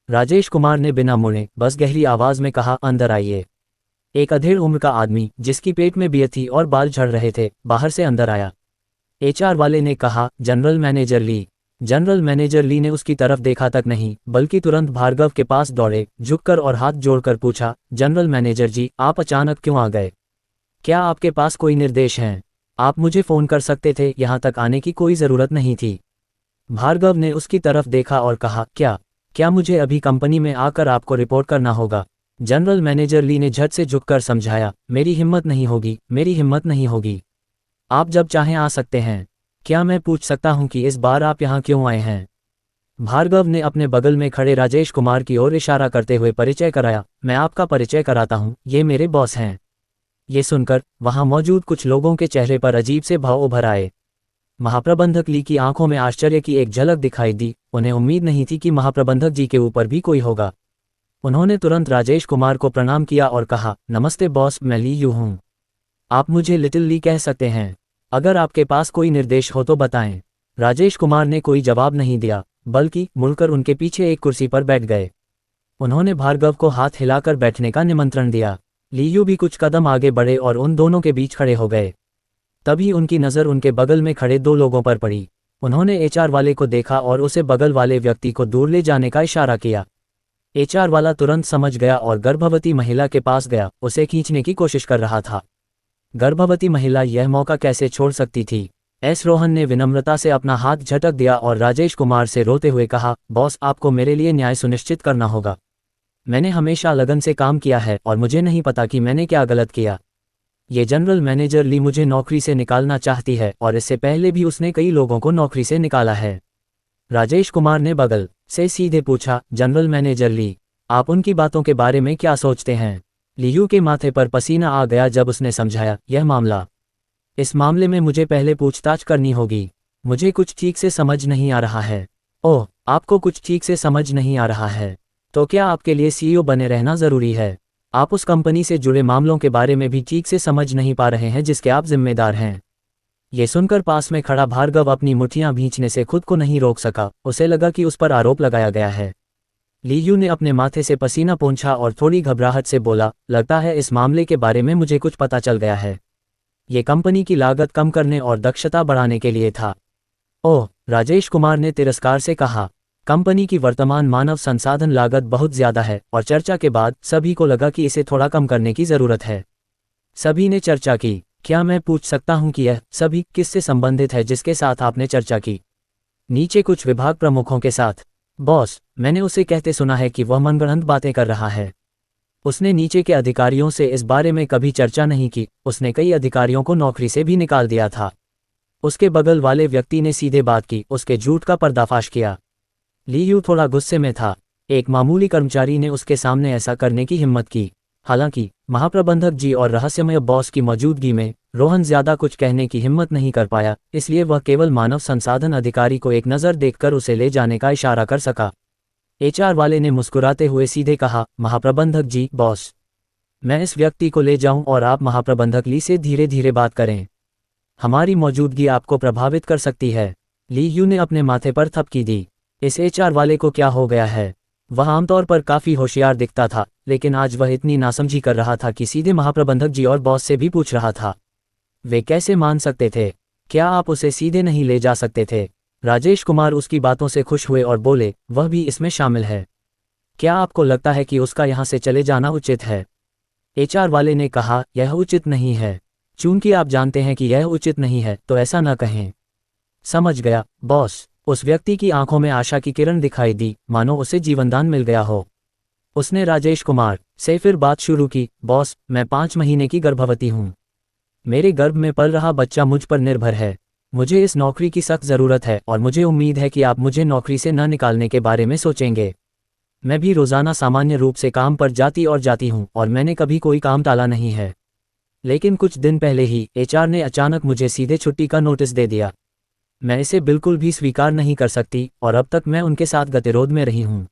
राजेश कुमार ने बिना मुड़े बस गहरी आवाज में कहा, अंदर आइए। एक अधेड़ उम्र का आदमी जिसकी पेट में बियर थी और बाल झड़ रहे थे बाहर से अंदर आया। एचआर वाले ने कहा, जनरल मैनेजर ली। जनरल मैनेजर ली ने उसकी तरफ देखा तक नहीं बल्कि तुरंत भार्गव के पास दौड़े, झुककर और हाथ जोड़कर पूछा, जनरल मैनेजर जी, आप अचानक क्यों आ गए? क्या आपके पास कोई निर्देश हैं? आप मुझे फोन कर सकते थे, यहाँ तक आने की कोई ज़रूरत नहीं थी। भार्गव ने उसकी तरफ देखा और कहा, क्या मुझे अभी कंपनी में आकर आपको रिपोर्ट करना होगा? जनरल मैनेजर ली ने झट से झुककर समझाया, मेरी हिम्मत नहीं होगी, मेरी हिम्मत नहीं होगी। आप जब चाहें आ सकते हैं। क्या मैं पूछ सकता हूं कि इस बार आप यहाँ क्यों आए हैं? भार्गव ने अपने बगल में खड़े राजेश कुमार की ओर इशारा करते हुए परिचय कराया। मैं आपका परिचय कराता हूँ, ये मेरे बॉस हैं। ये सुनकर वहां मौजूद कुछ लोगों के चेहरे पर अजीब से भाव उभर आए। महाप्रबंधक ली की आंखों में आश्चर्य की एक झलक दिखाई दी। उन्हें उम्मीद नहीं थी कि महाप्रबंधक जी के ऊपर भी कोई होगा। उन्होंने तुरंत राजेश कुमार को प्रणाम किया और कहा, नमस्ते बॉस, मैं ली यू हूँ। आप मुझे लिटिल ली कह सकते हैं। अगर आपके पास कोई निर्देश हो तो बताएं। राजेश कुमार ने कोई जवाब नहीं दिया बल्कि मुड़कर उनके पीछे एक कुर्सी पर बैठ गए। उन्होंने भार्गव को हाथ हिलाकर बैठने का निमंत्रण दिया। लीयू भी कुछ कदम आगे बढ़े और उन दोनों के बीच खड़े हो गए। तभी उनकी नज़र उनके बगल में खड़े दो लोगों पर पड़ी। उन्होंने एचआर वाले को देखा और उसे बगल वाले व्यक्ति को दूर ले जाने का इशारा किया। एचआर वाला तुरंत समझ गया और गर्भवती महिला के पास गया, उसे खींचने की कोशिश कर रहा था। गर्भवती महिला यह मौका कैसे छोड़ सकती थी? एस रोहन ने विनम्रता से अपना हाथ झटक दिया और राजेश कुमार से रोते हुए कहा, बॉस, आपको मेरे लिए न्याय सुनिश्चित करना होगा। मैंने हमेशा लगन से काम किया है और मुझे नहीं पता कि मैंने क्या गलत किया। ये जनरल मैनेजर ली मुझे नौकरी से निकालना चाहती है और इससे पहले भी उसने कई लोगों को नौकरी से निकाला है। राजेश कुमार ने बगल से सीधे पूछा, जनरल मैनेजर ली, आप उनकी बातों के बारे में क्या सोचते हैं? लियू के माथे पर पसीना आ गया जब उसने समझाया, यह मामला, इस मामले में मुझे पहले पूछताछ करनी होगी। मुझे कुछ ठीक से समझ नहीं आ रहा है। ओह, आपको कुछ ठीक से समझ नहीं आ रहा है? तो क्या आपके लिए सीईओ बने रहना ज़रूरी है? आप उस कंपनी से जुड़े मामलों के बारे में भी ठीक से समझ नहीं पा रहे हैं जिसके आप जिम्मेदार हैं। ये सुनकर पास में खड़ा भार्गव अपनी मुट्ठियां भींचने से खुद को नहीं रोक सका। उसे लगा कि उस पर आरोप लगाया गया है। लीयू ने अपने माथे से पसीना पोंछा और थोड़ी घबराहट से बोला, लगता है इस मामले के बारे में मुझे कुछ पता चल गया है। ये कंपनी की लागत कम करने और दक्षता बढ़ाने के लिए था। ओह, राजेश कुमार ने तिरस्कार से कहा, कंपनी की वर्तमान मानव संसाधन लागत बहुत ज्यादा है और चर्चा के बाद सभी को लगा कि इसे थोड़ा कम करने की जरूरत है। सभी ने चर्चा की। क्या मैं पूछ सकता हूं कि यह सभी किससे संबंधित है जिसके साथ आपने चर्चा की? नीचे कुछ विभाग प्रमुखों के साथ। बॉस, मैंने उसे कहते सुना है कि वह मनगढ़ंत बातें कर रहा है। उसने नीचे के अधिकारियों से इस बारे में कभी चर्चा नहीं की, उसने कई अधिकारियों को नौकरी से भी निकाल दिया था। उसके बगल वाले व्यक्ति ने सीधे बात की, उसके झूठ का पर्दाफाश किया। ली यू थोड़ा गुस्से में था। एक मामूली कर्मचारी ने उसके सामने ऐसा करने की हिम्मत की। हालांकि महाप्रबंधक जी और रहस्यमय बॉस की मौजूदगी में रोहन ज्यादा कुछ कहने की हिम्मत नहीं कर पाया, इसलिए वह केवल मानव संसाधन अधिकारी को एक नज़र देखकर उसे ले जाने का इशारा कर सका। एचआर वाले ने मुस्कुराते हुए सीधे कहा, महाप्रबंधक जी, बॉस, मैं इस व्यक्ति को ले जाऊं और आप महाप्रबंधक ली से धीरे धीरे बात करें। हमारी मौजूदगी आपको प्रभावित कर सकती है। ली यू ने अपने माथे पर थपकी दी। इस एचआर वाले को क्या हो गया है? वह आमतौर पर काफ़ी होशियार दिखता था, लेकिन आज वह इतनी नासमझी कर रहा था कि सीधे महाप्रबंधक जी और बॉस से भी पूछ रहा था। वे कैसे मान सकते थे? क्या आप उसे सीधे नहीं ले जा सकते थे? राजेश कुमार उसकी बातों से खुश हुए और बोले, वह भी इसमें शामिल है। क्या आपको लगता है कि उसका यहाँ से चले जाना उचित है? एचआर वाले ने कहा, यह उचित नहीं है। चूंकि आप जानते हैं कि यह उचित नहीं है, तो ऐसा न कहें। समझ गया, बॉस। उस व्यक्ति की आंखों में आशा की किरण दिखाई दी, मानो उसे जीवनदान मिल गया हो। उसने राजेश कुमार से फिर बात शुरू की, बॉस, मैं 5 महीने की गर्भवती हूँ। मेरे गर्भ में पल रहा बच्चा मुझ पर निर्भर है। मुझे इस नौकरी की सख्त ज़रूरत है और मुझे उम्मीद है कि आप मुझे नौकरी से न निकालने के बारे में सोचेंगे। मैं भी रोज़ाना सामान्य रूप से काम पर जाती हूँ और मैंने कभी कोई काम टाला नहीं है। लेकिन कुछ दिन पहले ही एचआर ने अचानक मुझे सीधे छुट्टी का नोटिस दे दिया। मैं इसे बिल्कुल भी स्वीकार नहीं कर सकती और अब तक मैं उनके साथ गतिरोध में रही हूँ।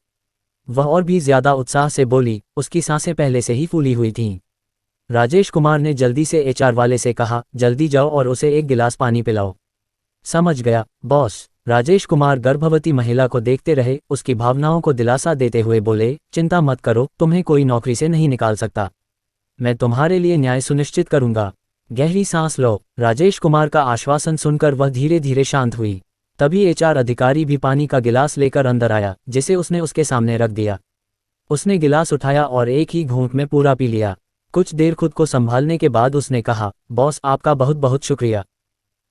वह और भी ज्यादा उत्साह से बोली, उसकी सांसें पहले से ही फूली हुई थीं। राजेश कुमार ने जल्दी से एचआर वाले से कहा, जल्दी जाओ और उसे एक गिलास पानी पिलाओ। समझ गया, बॉस। राजेश कुमार गर्भवती महिला को देखते रहे, उसकी भावनाओं को दिलासा देते हुए बोले, चिंता मत करो, तुम्हें कोई नौकरी से नहीं निकाल सकता। मैं तुम्हारे लिए न्याय सुनिश्चित करूंगा। गहरी सांस लो। राजेश कुमार का आश्वासन सुनकर वह धीरे धीरे शांत हुई। तभी एचआर अधिकारी भी पानी का गिलास लेकर अंदर आया, जिसे उसने उसके सामने रख दिया। उसने गिलास उठाया और एक ही घूंट में पूरा पी लिया। कुछ देर खुद को संभालने के बाद उसने कहा, बॉस, आपका बहुत बहुत शुक्रिया।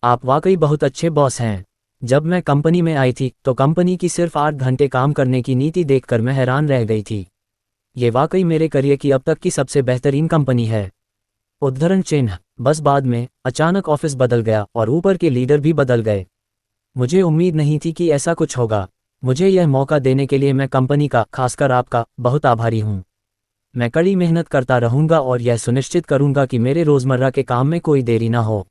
आप वाकई बहुत अच्छे बॉस हैं। जब मैं कंपनी में आई थी तो कंपनी की सिर्फ 8 घंटे काम करने की नीति देखकर मैं हैरान रह गई थी। ये वाकई मेरे करियर की अब तक की सबसे बेहतरीन कंपनी है। उद्धरण चिन्ह। बस बाद में अचानक ऑफिस बदल गया और ऊपर के लीडर भी बदल गए। मुझे उम्मीद नहीं थी कि ऐसा कुछ होगा। मुझे यह मौका देने के लिए मैं कंपनी का, खासकर आपका, बहुत आभारी हूँ। मैं कड़ी मेहनत करता रहूंगा और यह सुनिश्चित करूंगा कि मेरे रोजमर्रा के काम में कोई देरी ना हो।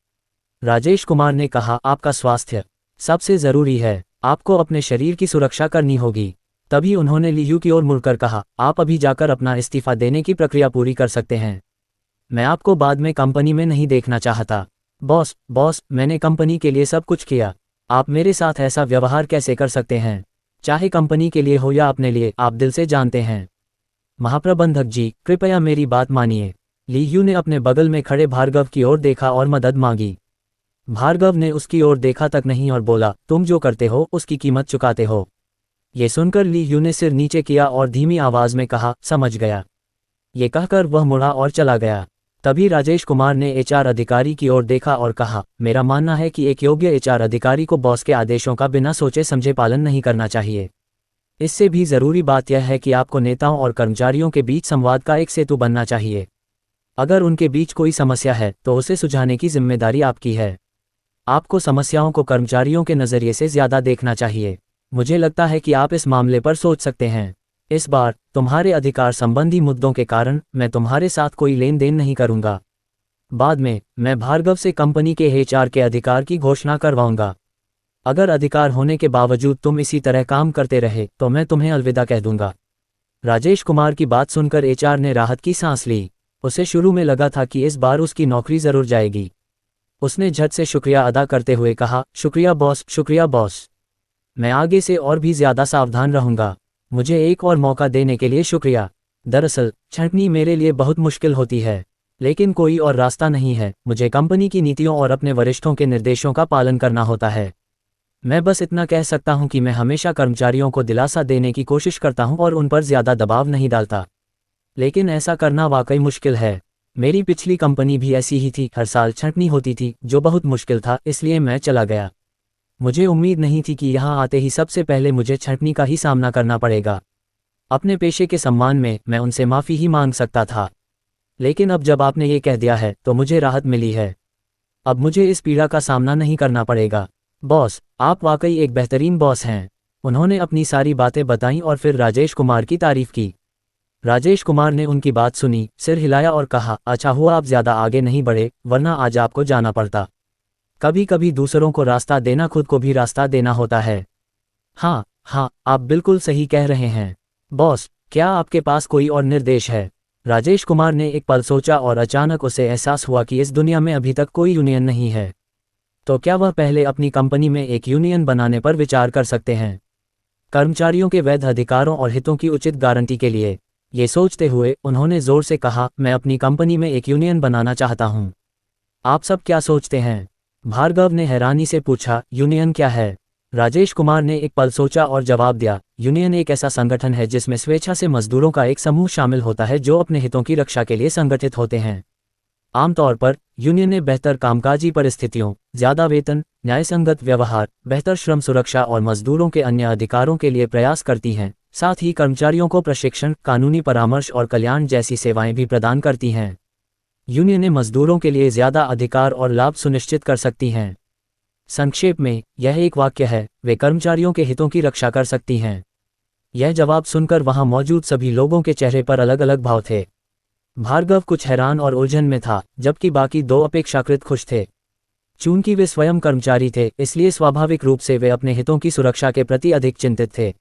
राजेश कुमार ने कहा, आपका स्वास्थ्य सबसे जरूरी है। आपको अपने शरीर की सुरक्षा करनी होगी। तभी उन्होंने ली यू की ओर मुड़कर कहा, आप अभी जाकर अपना इस्तीफा देने की प्रक्रिया पूरी कर सकते हैं। मैं आपको बाद में कंपनी में नहीं देखना चाहता। बॉस, मैंने कंपनी के लिए सब कुछ किया। आप मेरे साथ ऐसा व्यवहार कैसे कर सकते हैं? चाहे कंपनी के लिए हो या अपने लिए, आप दिल से जानते हैं। महाप्रबंधक जी, कृपया मेरी बात मानिए। ली यू ने अपने बगल में खड़े भार्गव की ओर देखा और मदद मांगी। भार्गव ने उसकी ओर देखा तक नहीं और बोला, तुम जो करते हो उसकी कीमत चुकाते हो। ये सुनकर ली यू ने सिर नीचे किया और धीमी आवाज में कहा, समझ गया। ये कहकर वह मुड़ा और चला गया। तभी राजेश कुमार ने एचआर अधिकारी की ओर देखा और कहा, मेरा मानना है कि एक योग्य एचआर अधिकारी को बॉस के आदेशों का बिना सोचे समझे पालन नहीं करना चाहिए। इससे भी जरूरी बात यह है कि आपको नेताओं और कर्मचारियों के बीच संवाद का एक सेतु बनना चाहिए। अगर उनके बीच कोई समस्या है तो उसे सुलझाने की जिम्मेदारी आपकी है। आपको समस्याओं को कर्मचारियों के नज़रिए से ज्यादा देखना चाहिए। मुझे लगता है कि आप इस मामले पर सोच सकते हैं। इस बार तुम्हारे अधिकार संबंधी मुद्दों के कारण मैं तुम्हारे साथ कोई लेन देन नहीं करूंगा। बाद में मैं भार्गव से कंपनी के एचआर के अधिकार की घोषणा करवाऊंगा। अगर अधिकार होने के बावजूद तुम इसी तरह काम करते रहे तो मैं तुम्हें अलविदा कह दूंगा। राजेश कुमार की बात सुनकर एचआर ने राहत की सांस ली। उसे शुरू में लगा था कि इस बार उसकी नौकरी जरूर जाएगी। उसने झट से शुक्रिया अदा करते हुए कहा, शुक्रिया बॉस। मैं आगे से और भी ज्यादा सावधान रहूंगा। मुझे एक और मौका देने के लिए शुक्रिया। दरअसल छंटनी मेरे लिए बहुत मुश्किल होती है, लेकिन कोई और रास्ता नहीं है। मुझे कंपनी की नीतियों और अपने वरिष्ठों के निर्देशों का पालन करना होता है। मैं बस इतना कह सकता हूं कि मैं हमेशा कर्मचारियों को दिलासा देने की कोशिश करता हूं और उन पर ज्यादा दबाव नहीं डालता, लेकिन ऐसा करना वाकई मुश्किल है। मेरी पिछली कंपनी भी ऐसी ही थी। हर साल छंटनी होती थी, जो बहुत मुश्किल था, इसलिए मैं चला गया। मुझे उम्मीद नहीं थी कि यहाँ आते ही सबसे पहले मुझे छंटनी का ही सामना करना पड़ेगा। अपने पेशे के सम्मान में मैं उनसे माफ़ी ही मांग सकता था, लेकिन अब जब आपने ये कह दिया है तो मुझे राहत मिली है। अब मुझे इस पीड़ा का सामना नहीं करना पड़ेगा। बॉस, आप वाकई एक बेहतरीन बॉस हैं। उन्होंने अपनी सारी बातें बताईं और फिर राजेश कुमार की तारीफ की। राजेश कुमार ने उनकी बात सुनी, सिर हिलाया और कहा, अच्छा हुआ आप ज़्यादा आगे नहीं बढ़े, वरना आज आपको जाना पड़ता। कभी कभी दूसरों को रास्ता देना खुद को भी रास्ता देना होता है। हाँ हाँ, आप बिल्कुल सही कह रहे हैं। बॉस, क्या आपके पास कोई और निर्देश है? राजेश कुमार ने एक पल सोचा और अचानक उसे एहसास हुआ कि इस दुनिया में अभी तक कोई यूनियन नहीं है। तो क्या वह पहले अपनी कंपनी में एक यूनियन बनाने पर विचार कर सकते हैं, कर्मचारियों के वैध अधिकारों और हितों की उचित गारंटी के लिए? ये सोचते हुए उन्होंने जोर से कहा, मैं अपनी कंपनी में एक यूनियन बनाना चाहता हूँ। आप सब क्या सोचते हैं? भार्गव ने हैरानी से पूछा, यूनियन क्या है? राजेश कुमार ने एक पल सोचा और जवाब दिया, यूनियन एक ऐसा संगठन है जिसमें स्वेच्छा से मजदूरों का एक समूह शामिल होता है जो अपने हितों की रक्षा के लिए संगठित होते हैं। आमतौर पर यूनियनें बेहतर कामकाजी परिस्थितियों, ज़्यादा वेतन, न्यायसंगत व्यवहार, बेहतर श्रम सुरक्षा और मजदूरों के अन्य अधिकारों के लिए प्रयास करती हैं। साथ ही कर्मचारियों को प्रशिक्षण, कानूनी परामर्श और कल्याण जैसी सेवाएं भी प्रदान करती हैं। यूनियनें मजदूरों के लिए ज़्यादा अधिकार और लाभ सुनिश्चित कर सकती हैं। संक्षेप में यह एक वाक्य है, वे कर्मचारियों के हितों की रक्षा कर सकती हैं। यह जवाब सुनकर वहां मौजूद सभी लोगों के चेहरे पर अलग अलग भाव थे। भार्गव कुछ हैरान और उलझन में था, जबकि बाकी दो अपेक्षाकृत खुश थे। चूंकि वे स्वयं कर्मचारी थे, इसलिए स्वाभाविक रूप से वे अपने हितों की सुरक्षा के प्रति अधिक चिंतित थे।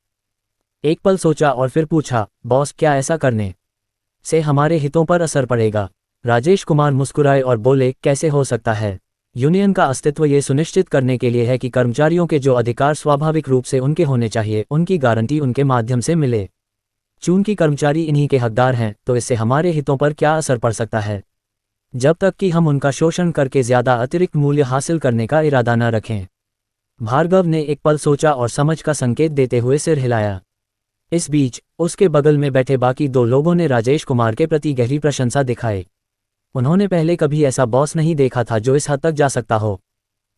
एक पल सोचा और फिर पूछा, बॉस, क्या ऐसा करने से हमारे हितों पर असर पड़ेगा? राजेश कुमार मुस्कुराए और बोले, कैसे हो सकता है? यूनियन का अस्तित्व ये सुनिश्चित करने के लिए है कि कर्मचारियों के जो अधिकार स्वाभाविक रूप से उनके होने चाहिए, उनकी गारंटी उनके माध्यम से मिले। चूंकि कर्मचारी इन्हीं के हकदार हैं, तो इससे हमारे हितों पर क्या असर पड़ सकता है? जब तक कि हम उनका शोषण करके ज़्यादा अतिरिक्त मूल्य हासिल करने का इरादा न रखें। भार्गव ने एक पल सोचा और समझ का संकेत देते हुए सिर हिलाया। इस बीच उसके बगल में बैठे बाकी दो लोगों ने राजेश कुमार के प्रति गहरी प्रशंसा दिखाई। उन्होंने पहले कभी ऐसा बॉस नहीं देखा था जो इस हद तक जा सकता हो।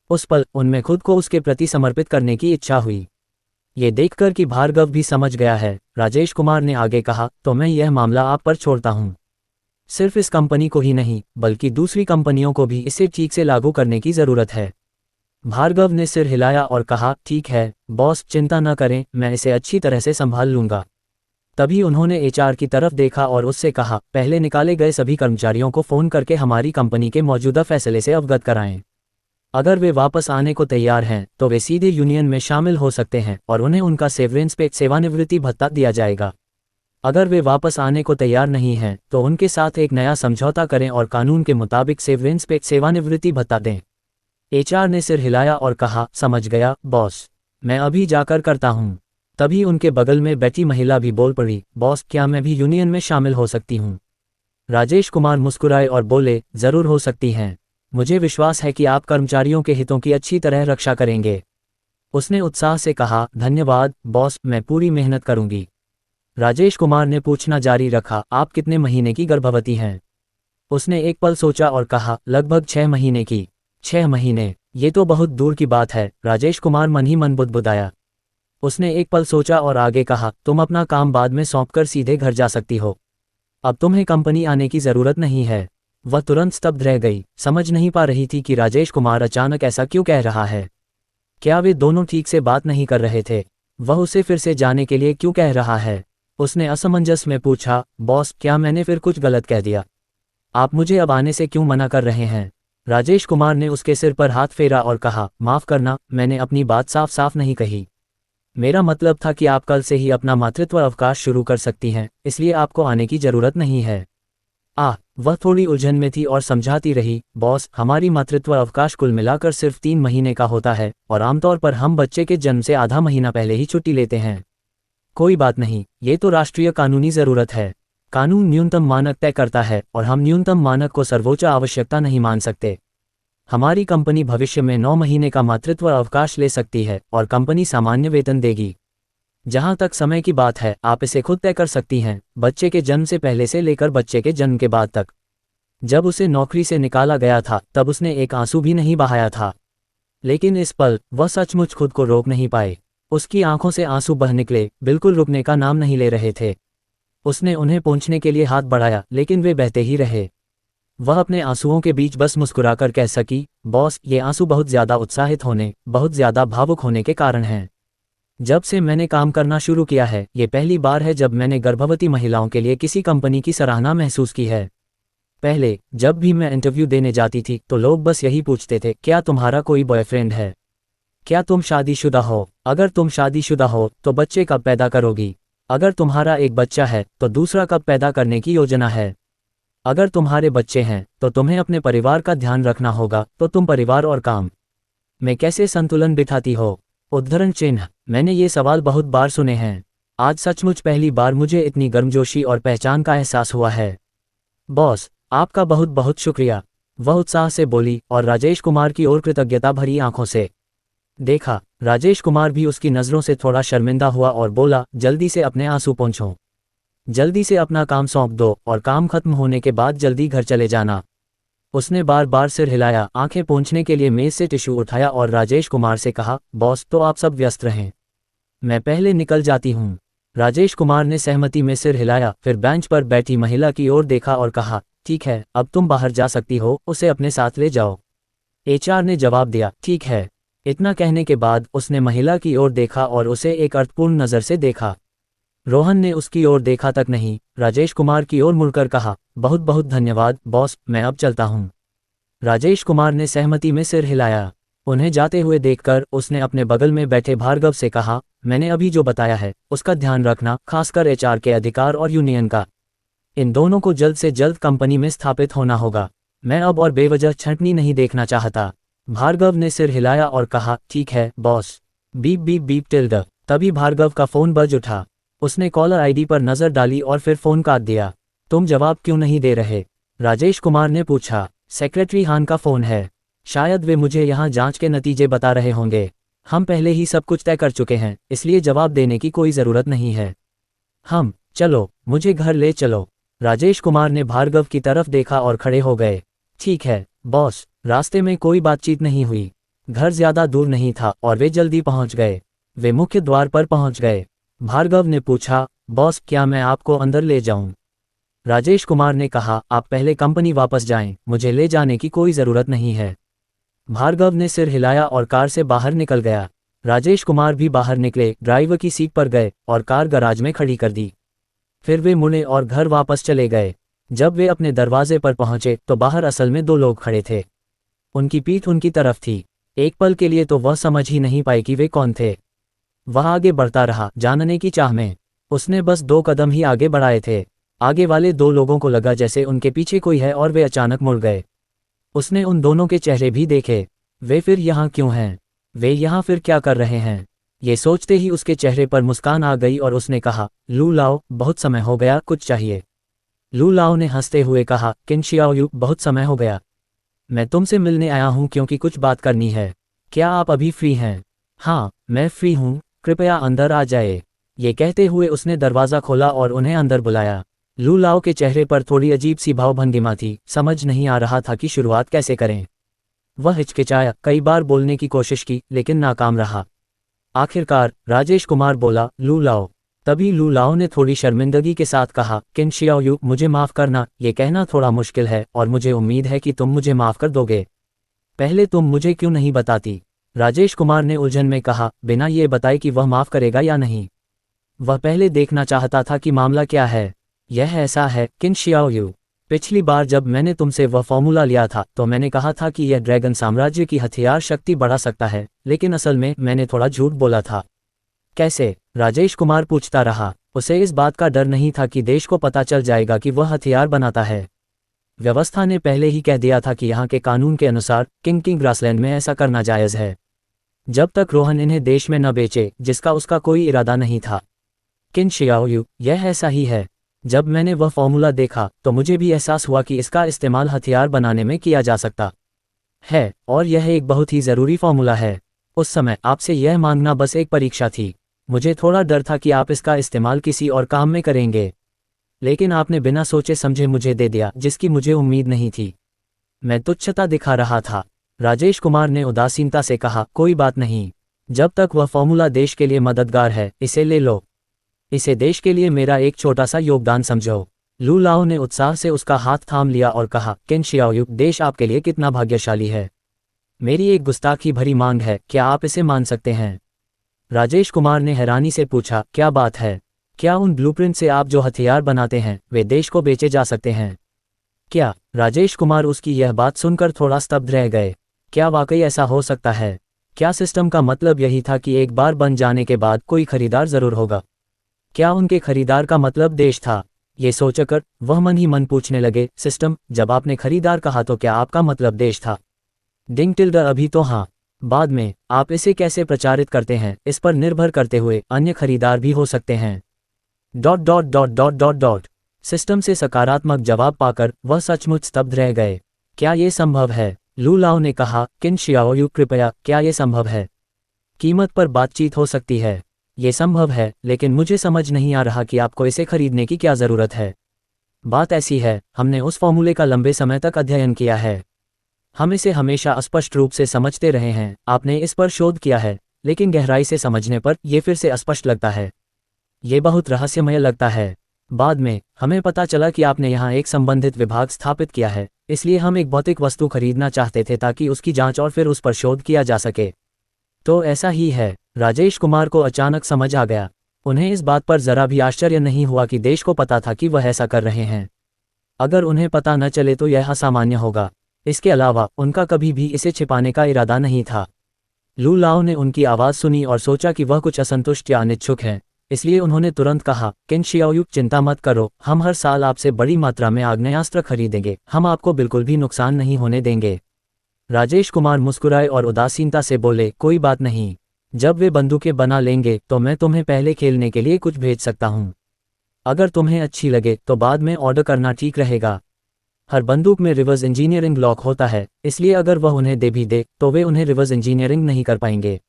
उस पल उनमें खुद को उसके प्रति समर्पित करने की इच्छा हुई। ये देखकर कि भार्गव भी समझ गया है, राजेश कुमार ने आगे कहा, तो मैं यह मामला आप पर छोड़ता हूँ। सिर्फ इस कंपनी को ही नहीं, बल्कि दूसरी कंपनियों को भी इसे ठीक से लागू करने की ज़रूरत है। भार्गव ने सिर हिलाया और कहा, ठीक है बॉस, चिंता न करें, मैं इसे अच्छी तरह से संभाल लूँगा। तभी उन्होंने एचआर की तरफ देखा और उससे कहा, पहले निकाले गए सभी कर्मचारियों को फ़ोन करके हमारी कंपनी के मौजूदा फैसले से अवगत कराएं। अगर वे वापस आने को तैयार हैं तो वे सीधे यूनियन में शामिल हो सकते हैं और उन्हें उनका सेवरेंस पे सेवानिवृत्ति भत्ता दिया जाएगा। अगर वे वापस आने को तैयार नहीं हैं तो उनके साथ एक नया समझौता करें और कानून के मुताबिक सेवरेंस पे सेवानिवृत्ति भत्ता दें। एचआर ने सिर हिलाया और कहा, समझ गया बॉस, मैं अभी जाकर करता हूँ। तभी उनके बगल में बैठी महिला भी बोल पड़ी, बॉस, क्या मैं भी यूनियन में शामिल हो सकती हूँ? राजेश कुमार मुस्कुराए और बोले, जरूर हो सकती हैं। मुझे विश्वास है कि आप कर्मचारियों के हितों की अच्छी तरह रक्षा करेंगे। उसने उत्साह से कहा, धन्यवाद बॉस, मैं पूरी मेहनत करूंगी। राजेश कुमार ने पूछना जारी रखा, आप कितने महीने की गर्भवती हैं? उसने एक पल सोचा और कहा, लगभग 6 महीने की। 6 महीने, ये तो बहुत दूर की बात है, राजेश कुमार मन ही मन बुदबुदाया। उसने एक पल सोचा और आगे कहा, तुम अपना काम बाद में सौंपकर सीधे घर जा सकती हो। अब तुम्हें कंपनी आने की ज़रूरत नहीं है। वह तुरंत स्तब्ध रह गई, समझ नहीं पा रही थी कि राजेश कुमार अचानक ऐसा क्यों कह रहा है। क्या वे दोनों ठीक से बात नहीं कर रहे थे? वह उसे फिर से जाने के लिए क्यों कह रहा है? उसने असमंजस में पूछा, बॉस, क्या मैंने फिर कुछ गलत कह दिया? आप मुझे अब आने से क्यों मना कर रहे हैं? राजेश कुमार ने उसके सिर पर हाथ फेरा और कहा, माफ़ करना, मैंने अपनी बात साफ साफ नहीं कही। मेरा मतलब था कि आप कल से ही अपना मातृत्व अवकाश शुरू कर सकती हैं, इसलिए आपको आने की ज़रूरत नहीं है। वह थोड़ी उलझन में थी और समझाती रही, बॉस, हमारी मातृत्व अवकाश कुल मिलाकर सिर्फ 3 महीने का होता है और आमतौर पर हम बच्चे के जन्म से आधा महीना पहले ही छुट्टी लेते हैं। कोई बात नहीं, ये तो राष्ट्रीय कानूनी ज़रूरत है। कानून न्यूनतम मानक तय करता है और हम न्यूनतम मानक को सर्वोच्च आवश्यकता नहीं मान सकते। हमारी कंपनी भविष्य में 9 महीने का मातृत्व अवकाश ले सकती है और कंपनी सामान्य वेतन देगी। जहां तक समय की बात है, आप इसे खुद तय कर सकती हैं, बच्चे के जन्म से पहले से लेकर बच्चे के जन्म के बाद तक। जब उसे नौकरी से निकाला गया था तब उसने एक आंसू भी नहीं बहाया था, लेकिन इस पल वह सचमुच खुद को रोक नहीं पाए। उसकी आंखों से आंसू बह निकले, बिल्कुल रुकने का नाम नहीं ले रहे थे। उसने उन्हें पोंछने के लिए हाथ बढ़ाया, लेकिन वे बहते ही रहे। वह अपने आंसुओं के बीच बस मुस्कुराकर कह सकी, बॉस, ये आंसू बहुत ज़्यादा उत्साहित होने, बहुत ज़्यादा भावुक होने के कारण हैं। जब से मैंने काम करना शुरू किया है, ये पहली बार है जब मैंने गर्भवती महिलाओं के लिए किसी कंपनी की सराहना महसूस की है। पहले जब भी मैं इंटरव्यू देने जाती थी तो लोग बस यही पूछते थे, क्या तुम्हारा कोई बॉयफ्रेंड है? क्या तुम शादीशुदा हो? अगर तुम शादीशुदा हो तो बच्चे कब पैदा करोगी? अगर तुम्हारा एक बच्चा है तो दूसरा कब पैदा करने की योजना है? अगर तुम्हारे बच्चे हैं तो तुम्हें अपने परिवार का ध्यान रखना होगा, तो तुम परिवार और काम में कैसे संतुलन बिठाती हो? उद्धरण चिन्ह। मैंने ये सवाल बहुत बार सुने हैं। आज सचमुच पहली बार मुझे इतनी गर्मजोशी और पहचान का एहसास हुआ है। बॉस, आपका बहुत बहुत शुक्रिया, वह उत्साह से बोली और राजेश कुमार की ओर कृतज्ञता भरी आंखों से देखा। राजेश कुमार भी उसकी नज़रों से थोड़ा शर्मिंदा हुआ और बोला, जल्दी से अपने आंसू पोंछो, जल्दी से अपना काम सौंप दो और काम खत्म होने के बाद जल्दी घर चले जाना। उसने बार बार सिर हिलाया, आंखें पोंछने के लिए मेज से टिश्यू उठाया और राजेश कुमार से कहा, बॉस, तो आप सब व्यस्त रहें, मैं पहले निकल जाती हूँ। राजेश कुमार ने सहमति में सिर हिलाया, फिर बेंच पर बैठी महिला की ओर देखा और कहा, ठीक है, अब तुम बाहर जा सकती हो, उसे अपने साथ ले जाओ। एचआर ने जवाब दिया, ठीक है। इतना कहने के बाद उसने महिला की ओर देखा और उसे एक अर्थपूर्ण नज़र से देखा। रोहन ने उसकी ओर देखा तक नहीं, राजेश कुमार की ओर मुड़कर कहा, बहुत बहुत धन्यवाद बॉस, मैं अब चलता हूँ। राजेश कुमार ने सहमति में सिर हिलाया। उन्हें जाते हुए देखकर उसने अपने बगल में बैठे भार्गव से कहा, मैंने अभी जो बताया है उसका ध्यान रखना, खासकर एचआर के अधिकार और यूनियन का। इन दोनों को जल्द से जल्द कंपनी में स्थापित होना होगा। मैं अब और बेवजह छंटनी नहीं देखना चाहता। भार्गव ने सिर हिलाया और कहा, ठीक है boss. Beep beep beep tilde. तभी भार्गव का फ़ोन बज उठा। उसने कॉलर आईडी पर नज़र डाली और फिर फ़ोन काट दिया। तुम जवाब क्यों नहीं दे रहे? राजेश कुमार ने पूछा। सेक्रेटरी हान का फ़ोन है, शायद वे मुझे यहाँ जांच के नतीजे बता रहे होंगे। हम पहले ही सब कुछ तय कर चुके हैं, इसलिए जवाब देने की कोई ज़रूरत नहीं है। चलो, मुझे घर ले चलो। राजेश कुमार ने भार्गव की तरफ देखा और खड़े हो गए। ठीक है बॉस। रास्ते में कोई बातचीत नहीं हुई। घर ज़्यादा दूर नहीं था और वे जल्दी पहुंच गए। वे मुख्य द्वार पर पहुंच गए। भार्गव ने पूछा, बॉस, क्या मैं आपको अंदर ले जाऊं? राजेश कुमार ने कहा, आप पहले कंपनी वापस जाएं, मुझे ले जाने की कोई ज़रूरत नहीं है। भार्गव ने सिर हिलाया और कार से बाहर निकल गया। राजेश कुमार भी बाहर निकले, ड्राइवर की सीट पर गए और कार गराज में खड़ी कर दी। फिर वे मुड़े और घर वापस चले गए। जब वे अपने दरवाजे पर पहुंचे तो बाहर असल में दो लोग खड़े थे। उनकी पीठ उनकी तरफ थी। एक पल के लिए तो वह समझ ही नहीं पाई कि वे कौन थे। वह आगे बढ़ता रहा, जानने की चाह में। उसने बस 2 कदम ही आगे बढ़ाए थे। आगे वाले 2 लोगों को लगा जैसे उनके पीछे कोई है और वे अचानक मुड़ गए। उसने उन दोनों के चेहरे भी देखे। वे फिर यहाँ क्यों हैं? वे यहाँ फिर क्या कर रहे हैं? ये सोचते ही उसके चेहरे पर मुस्कान आ गई और उसने कहा, लू लाओ, बहुत समय हो गया, कुछ चाहिए? लू लाओ ने हंसते हुए कहा, किन शियाओयू, बहुत समय हो गया। मैं तुमसे मिलने आया हूँ क्योंकि कुछ बात करनी है। क्या आप अभी फ्री हैं? हाँ, मैं फ्री हूँ, कृपया अंदर आ जाए। ये कहते हुए उसने दरवाज़ा खोला और उन्हें अंदर बुलाया। लू लाओ के चेहरे पर थोड़ी अजीब सी भावभंगिमा थी, समझ नहीं आ रहा था कि शुरुआत कैसे करें। वह हिचकिचाया, कई बार बोलने की कोशिश की लेकिन नाकाम रहा। आखिरकार राजेश कुमार बोला, लू लाओ। तभी लू लाओ ने थोड़ी शर्मिंदगी के साथ कहा, किन शियाओयू, मुझे माफ़ करना, ये कहना थोड़ा मुश्किल है और मुझे उम्मीद है कि तुम मुझे माफ़ कर दोगे। पहले तुम मुझे क्यों नहीं बताती? राजेश कुमार ने उलझन में कहा, बिना ये बताए कि वह माफ़ करेगा या नहीं। वह पहले देखना चाहता था कि मामला क्या है। यह ऐसा है, किन शियाओयू, पिछली बार जब मैंने तुमसे वह फॉर्मूला लिया था तो मैंने कहा था कि यह ड्रैगन साम्राज्य की हथियार शक्ति बढ़ा सकता है, लेकिन असल में मैंने थोड़ा झूठ बोला था। कैसे? राजेश कुमार पूछता रहा। उसे इस बात का डर नहीं था कि देश को पता चल जाएगा कि वह हथियार बनाता है। व्यवस्था ने पहले ही कह दिया था कि यहाँ के कानून के अनुसार किंग ग्रासलैंड में ऐसा करना जायज़ है, जब तक रोहन इन्हें देश में न बेचे, जिसका उसका कोई इरादा नहीं था। किन शियाओयू, यह ऐसा ही है। जब मैंने वह फॉर्मूला देखा तो मुझे भी एहसास हुआ कि इसका इस्तेमाल हथियार बनाने में किया जा सकता है, और यह एक बहुत ही ज़रूरी फॉर्मूला है। उस समय आपसे यह मांगना बस एक परीक्षा थी। मुझे थोड़ा डर था कि आप इसका इस्तेमाल किसी और काम में करेंगे, लेकिन आपने बिना सोचे समझे मुझे दे दिया, जिसकी मुझे उम्मीद नहीं थी। मैं तुच्छता दिखा रहा था। राजेश कुमार ने उदासीनता से कहा, कोई बात नहीं, जब तक वह फॉर्मूला देश के लिए मददगार है, इसे ले लो। इसे देश के लिए मेरा एक छोटा सा योगदान समझो। लू लाओ ने उत्साह से उसका हाथ थाम लिया और कहा, केन शियाओयू, देश आपके लिए कितना भाग्यशाली है। मेरी एक गुस्ताखी भरी मांग है, क्या आप इसे मान सकते हैं? राजेश कुमार ने हैरानी से पूछा, क्या बात है? क्या उन ब्लूप्रिंट से आप जो हथियार बनाते हैं वे देश को बेचे जा सकते हैं? क्या? राजेश कुमार उसकी यह बात सुनकर थोड़ा स्तब्ध रह गए। क्या वाकई ऐसा हो सकता है? क्या सिस्टम का मतलब यही था कि एक बार बन जाने के बाद कोई खरीदार जरूर होगा? क्या उनके खरीदार का मतलब देश था? ये सोचकर वह मन ही मन पूछने लगे, सिस्टम, जब आपने खरीदार कहा तो क्या आपका मतलब देश था? डिंग टिल्डर, अभी तो हाँ। बाद में आप इसे कैसे प्रचारित करते हैं इस पर निर्भर करते हुए अन्य खरीदार भी हो सकते हैं। Dot dot dot dot dot dot. System से सकारात्मक जवाब पाकर वह सचमुच स्तब्ध रह गए। क्या ये संभव है? लू लाओ ने कहा, किन शियाओयू, कृपया, क्या ये संभव है? कीमत पर बातचीत हो सकती है। ये संभव है, लेकिन मुझे समझ नहीं आ रहा कि आपको इसे खरीदने की क्या ज़रूरत है। बात ऐसी है, हमने उस फॉर्मूले का लंबे समय तक अध्ययन किया है। हम इसे हमेशा अस्पष्ट रूप से समझते रहे हैं। आपने इस पर शोध किया है, लेकिन गहराई से समझने पर यह फिर से अस्पष्ट लगता है। ये बहुत रहस्यमय लगता है। बाद में हमें पता चला कि आपने यहाँ एक संबंधित विभाग स्थापित किया है, इसलिए हम एक भौतिक वस्तु खरीदना चाहते थे ताकि उसकी जांच और फिर उस पर शोध किया जा सके। तो ऐसा ही है। राजेश कुमार को अचानक समझ आ गया। उन्हें इस बात पर जरा भी आश्चर्य नहीं हुआ कि देश को पता था कि वह ऐसा कर रहे हैं। अगर उन्हें पता न चले तो यह असामान्य होगा। इसके अलावा उनका कभी भी इसे छिपाने का इरादा नहीं था। लू लाओ ने उनकी आवाज़ सुनी और सोचा कि वह कुछ असंतुष्ट या अनिच्छुक हैं, इसलिए उन्होंने तुरंत कहा, केन शियाओयू, चिंता मत करो, हम हर साल आपसे बड़ी मात्रा में आग्नेयास्त्र खरीदेंगे, हम आपको बिल्कुल भी नुकसान नहीं होने देंगे। राजेश कुमार मुस्कुराए और उदासीनता से बोले, कोई बात नहीं, जब वे बंदूकें बना लेंगे तो मैं तुम्हें पहले खेलने के लिए कुछ भेज सकता हूँ। अगर तुम्हें अच्छी लगे तो बाद में ऑर्डर करना ठीक रहेगा। हर बंदूक में रिवर्स इंजीनियरिंग लॉक होता है, इसलिए अगर वह उन्हें दे भी दे तो वे उन्हें रिवर्स इंजीनियरिंग नहीं कर पाएंगे।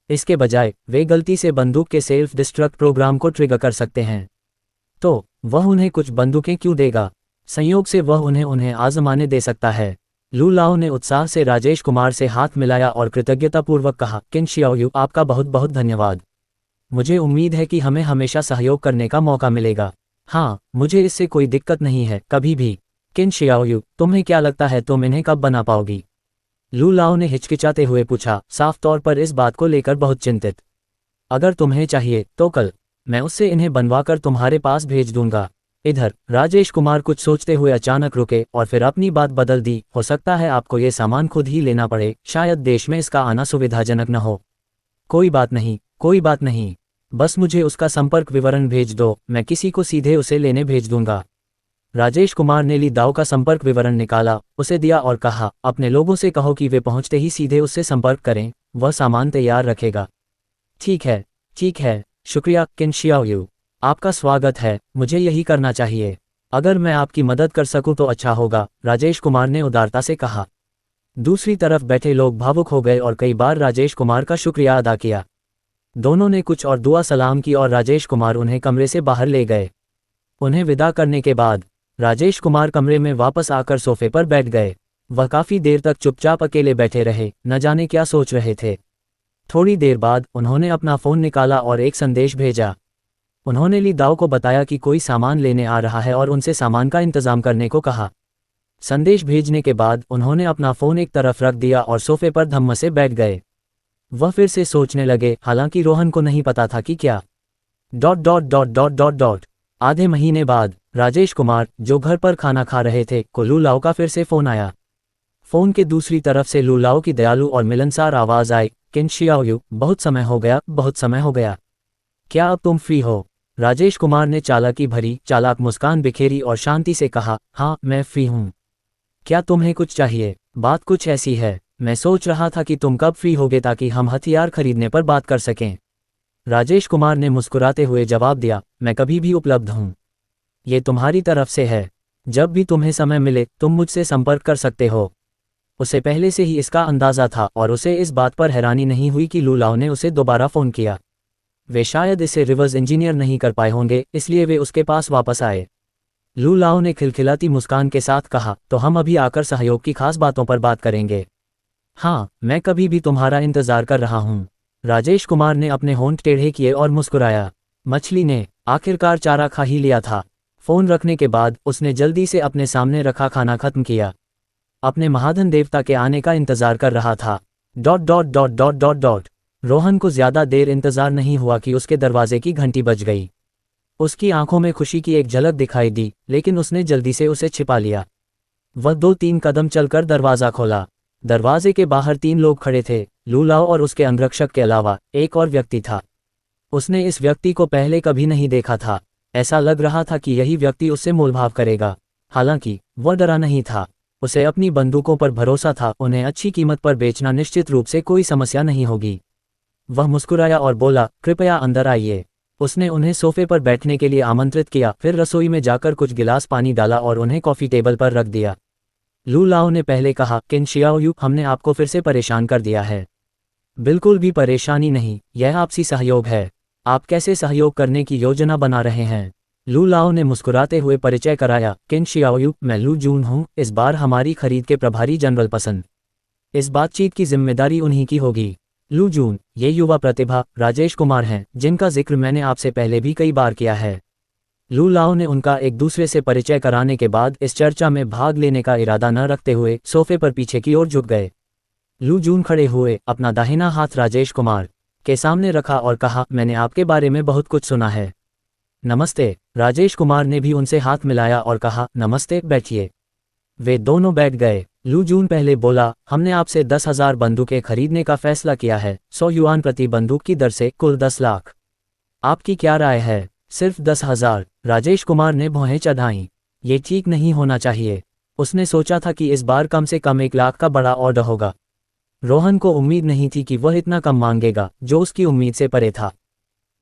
इसके बजाय वे गलती से बंदूक के सेल्फ डिस्ट्रक्ट प्रोग्राम को ट्रिगर कर सकते हैं। तो वह उन्हें कुछ बंदूकें क्यों देगा? संयोग से वह उन्हें आजमाने दे सकता है। लू लाओ ने उत्साह से राजेश कुमार से हाथ मिलाया और कृतज्ञतापूर्वक कहा, केन शियाओयू, आपका बहुत बहुत धन्यवाद। मुझे उम्मीद है कि हमें हमेशा सहयोग करने का मौका मिलेगा। हाँ, मुझे इससे कोई दिक्कत नहीं है, कभी भी। केन शियाओयू, तुम्हें क्या लगता है तुम इन्हें कब बना पाओगी? लू लाओ ने हिचकिचाते हुए पूछा, साफ तौर पर इस बात को लेकर बहुत चिंतित। अगर तुम्हें चाहिए तो कल मैं उससे इन्हें बनवाकर तुम्हारे पास भेज दूंगा। इधर राजेश कुमार कुछ सोचते हुए अचानक रुके और फिर अपनी बात बदल दी, हो सकता है आपको ये सामान खुद ही लेना पड़े, शायद देश में इसका आना सुविधाजनक न हो। कोई बात नहीं, कोई बात नहीं, बस मुझे उसका संपर्क विवरण भेज दो, मैं किसी को सीधे उसे लेने भेज दूंगा। राजेश कुमार ने ली दाओ का संपर्क विवरण निकाला, उसे दिया और कहा, अपने लोगों से कहो कि वे पहुंचते ही सीधे उससे संपर्क करें, वह सामान तैयार रखेगा। ठीक है, शुक्रिया केन शियाओयू, आपका स्वागत है, मुझे यही करना चाहिए। अगर मैं आपकी मदद कर सकूं तो अच्छा होगा, राजेश कुमार ने उदारता से कहा। दूसरी तरफ बैठे लोग भावुक हो गए और कई बार राजेश कुमार का शुक्रिया अदा किया। दोनों ने कुछ और दुआ सलाम की और राजेश कुमार उन्हें कमरे से बाहर ले गए। उन्हें विदा करने के बाद राजेश कुमार कमरे में वापस आकर सोफे पर बैठ गए। वह काफी देर तक चुपचाप अकेले बैठे रहे, न जाने क्या सोच रहे थे। थोड़ी देर बाद उन्होंने अपना फ़ोन निकाला और एक संदेश भेजा। उन्होंने ली दाओ को बताया कि कोई सामान लेने आ रहा है और उनसे सामान का इंतजाम करने को कहा। संदेश भेजने के बाद उन्होंने अपना फ़ोन एक तरफ रख दिया और सोफे पर धम्म से बैठ गए। वह फिर से सोचने लगे, हालांकि रोहन को नहीं पता था कि क्या। Dot dot dot dot dot dot. आधे महीने बाद राजेश कुमार, जो घर पर खाना खा रहे थे, को लू लाओ का फिर से फ़ोन आया। फ़ोन के दूसरी तरफ से लू लाओ की दयालु और मिलनसार आवाज़ आई, केन शियाओयू, बहुत समय हो गया। क्या अब तुम फ्री हो? राजेश कुमार ने चालाक मुस्कान बिखेरी और शांति से कहा, हाँ, मैं फ्री हूँ। क्या तुम्हें कुछ चाहिए? बात कुछ ऐसी है, मैं सोच रहा था कि तुम कब फ्री होगे ताकि हम हथियार खरीदने पर बात कर सकें। राजेश कुमार ने मुस्कुराते हुए जवाब दिया, मैं कभी भी उपलब्ध हूँ। ये तुम्हारी तरफ से है, जब भी तुम्हें समय मिले तुम मुझसे संपर्क कर सकते हो। उसे पहले से ही इसका अंदाज़ा था और उसे इस बात पर हैरानी नहीं हुई कि लू लाओ ने उसे दोबारा फ़ोन किया। वे शायद इसे रिवर्स इंजीनियर नहीं कर पाए होंगे, इसलिए वे उसके पास वापस आए। लू लाओ ने खिलखिलाती मुस्कान के साथ कहा, तो हम अभी आकर सहयोग की खास बातों पर बात करेंगे। हाँ, मैं कभी भी तुम्हारा इंतज़ार कर रहा हूँ। राजेश कुमार ने अपने होंठ टेढ़े किए और मुस्कुराया। मछली ने आखिरकार चारा खा ही लिया था। फोन रखने के बाद उसने जल्दी से अपने सामने रखा खाना खत्म किया। अपने महाधन देवता के आने का इंतजार कर रहा था। ... रोहन को ज्यादा देर इंतजार नहीं हुआ कि उसके दरवाजे की घंटी बज गई। उसकी आंखों में खुशी की एक झलक दिखाई दी, लेकिन उसने जल्दी से उसे छिपा लिया। वह 2-3 कदम चलकर दरवाजा खोला। दरवाजे के बाहर 3 लोग खड़े थे, लू लाओ और उसके अंगरक्षक के अलावा एक और व्यक्ति था। उसने इस व्यक्ति को पहले कभी नहीं देखा था। ऐसा लग रहा था कि यही व्यक्ति उससे मोलभाव करेगा। हालांकि वह डरा नहीं था, उसे अपनी बंदूकों पर भरोसा था। उन्हें अच्छी कीमत पर बेचना निश्चित रूप से कोई समस्या नहीं होगी। वह मुस्कुराया और बोला, कृपया अंदर आइए। उसने उन्हें सोफे पर बैठने के लिए आमंत्रित किया, फिर रसोई में जाकर कुछ गिलास पानी डाला और उन्हें कॉफ़ी टेबल पर रख दिया। लू लाओ ने पहले कहा, किन शियाओयू, हमने आपको फिर से परेशान कर दिया है। बिल्कुल भी परेशानी नहीं, यह आपसी सहयोग है। आप कैसे सहयोग करने की योजना बना रहे हैं? लू लाओ ने मुस्कुराते हुए परिचय कराया, किन शियाओयू, मैं लू जून हूँ, इस बार हमारी खरीद के प्रभारी जनरल पसंद। इस बातचीत की जिम्मेदारी उन्हीं की होगी। लू जून, ये युवा प्रतिभा राजेश कुमार हैं, जिनका जिक्र मैंने आपसे पहले भी कई बार किया है। लू लाओ ने उनका एक दूसरे से परिचय कराने के बाद इस चर्चा में भाग लेने का इरादा न रखते हुए सोफे पर पीछे की ओर झुक गए। लू जून खड़े हुए, अपना दाहिना हाथ राजेश कुमार के सामने रखा और कहा, मैंने आपके बारे में बहुत कुछ सुना है। नमस्ते। राजेश कुमार ने भी उनसे हाथ मिलाया और कहा, नमस्ते, बैठिए। वे दोनों बैठ गए। लू जून पहले बोला, हमने आपसे 10,000 बंदूकें खरीदने का फैसला किया है, 100 युआन प्रति बंदूक की दर से, कुल 10 लाख। आपकी क्या राय है? सिर्फ 10,000? राजेश कुमार ने भौहें चढ़ाईं। ये ठीक नहीं होना चाहिए। उसने सोचा था कि इस बार कम से कम 1 लाख का बड़ा ऑर्डर होगा। रोहन को उम्मीद नहीं थी कि वह इतना कम मांगेगा, जो उसकी उम्मीद से परे था।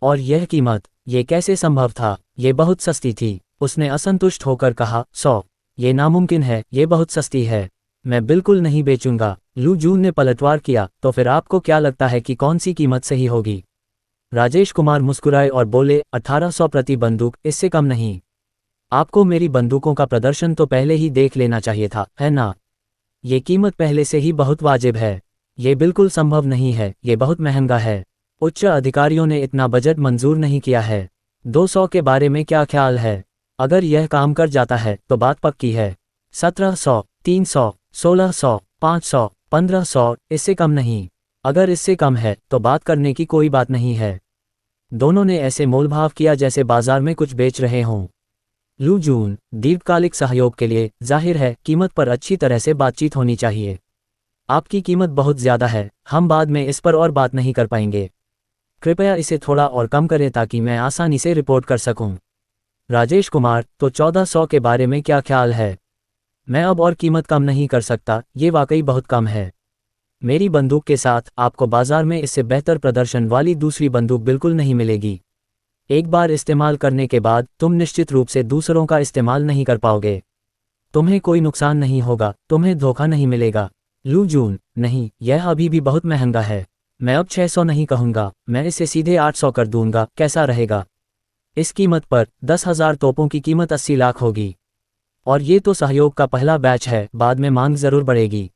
और यह कीमत, ये कैसे संभव था? ये बहुत सस्ती थी। उसने असंतुष्ट होकर कहा, 100? ये नामुमकिन है, ये बहुत सस्ती है। मैं बिल्कुल नहीं बेचूंगा। लू जून ने पलटवार किया, तो फिर आपको क्या लगता है कि कौन सी कीमत सही होगी? राजेश कुमार मुस्कुराए और बोले, 1800 प्रति बंदूक, इससे कम नहीं। आपको मेरी बंदूकों का प्रदर्शन तो पहले ही देख लेना चाहिए था, है ना? ये कीमत पहले से ही बहुत वाजिब है। ये बिल्कुल संभव नहीं है, ये बहुत महंगा है। उच्च अधिकारियों ने इतना बजट मंजूर नहीं किया है। 200 के बारे में क्या ख्याल है? अगर यह काम कर जाता है तो बात पक्की है। 1700, 300, 1600, 500, 1500, इससे कम नहीं। अगर इससे कम है तो बात करने की कोई बात नहीं है। दोनों ने ऐसे मोलभाव किया जैसे बाजार में कुछ बेच रहे हों। लू जून, दीर्घकालिक सहयोग के लिए जाहिर है कीमत पर अच्छी तरह से बातचीत होनी चाहिए। आपकी कीमत बहुत ज़्यादा है, हम बाद में इस पर और बात नहीं कर पाएंगे। कृपया इसे थोड़ा और कम करें ताकि मैं आसानी से रिपोर्ट कर सकूं। राजेश कुमार, तो 1400 के बारे में क्या ख्याल है? मैं अब और कीमत कम नहीं कर सकता, ये वाकई बहुत कम है। मेरी बंदूक के साथ आपको बाजार में इससे बेहतर प्रदर्शन वाली दूसरी बंदूक बिल्कुल नहीं मिलेगी। एक बार इस्तेमाल करने के बाद तुम निश्चित रूप से दूसरों का इस्तेमाल नहीं कर पाओगे। तुम्हें कोई नुकसान नहीं होगा, तुम्हें धोखा नहीं मिलेगा। लू जून, नहीं, यह अभी भी बहुत महंगा है। मैं अब 600 नहीं कहूँगा, मैं इसे सीधे 800 कर दूंगा, कैसा रहेगा? इस कीमत पर 10,000 तोपों की कीमत 80 लाख होगी। और ये तो सहयोग का पहला बैच है, बाद में मांग जरूर बढ़ेगी।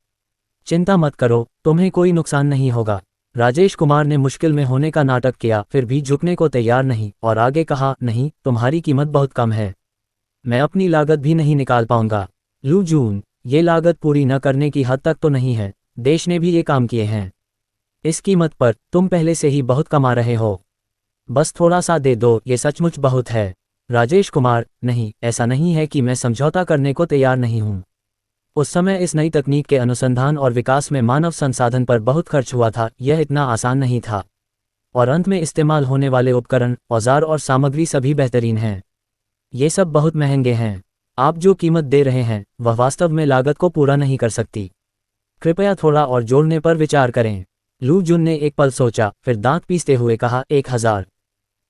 चिंता मत करो, तुम्हें कोई नुकसान नहीं होगा। राजेश कुमार ने मुश्किल में होने का नाटक किया, फिर भी झुकने को तैयार नहीं, और आगे कहा, नहीं, तुम्हारी कीमत बहुत कम है। मैं अपनी लागत भी नहीं निकाल पाऊंगा। लू जून, ये लागत पूरी न करने की हद तक तो नहीं है, देश ने भी ये काम किए हैं। इस कीमत पर तुम पहले से ही बहुत कमा रहे हो। बस थोड़ा सा दे दो, ये सचमुच बहुत है। राजेश कुमार, नहीं, ऐसा नहीं है कि मैं समझौता करने को तैयार नहीं हूँ। उस समय इस नई तकनीक के अनुसंधान और विकास में मानव संसाधन पर बहुत खर्च हुआ था, यह इतना आसान नहीं था। और अंत में इस्तेमाल होने वाले उपकरण, औजार और सामग्री सभी बेहतरीन हैं। ये सब बहुत महंगे हैं। आप जो कीमत दे रहे हैं वह वास्तव में लागत को पूरा नहीं कर सकती। कृपया थोड़ा और जोड़ने पर विचार करें। लू जून ने एक पल सोचा, फिर दांत पीसते हुए कहा, 1000।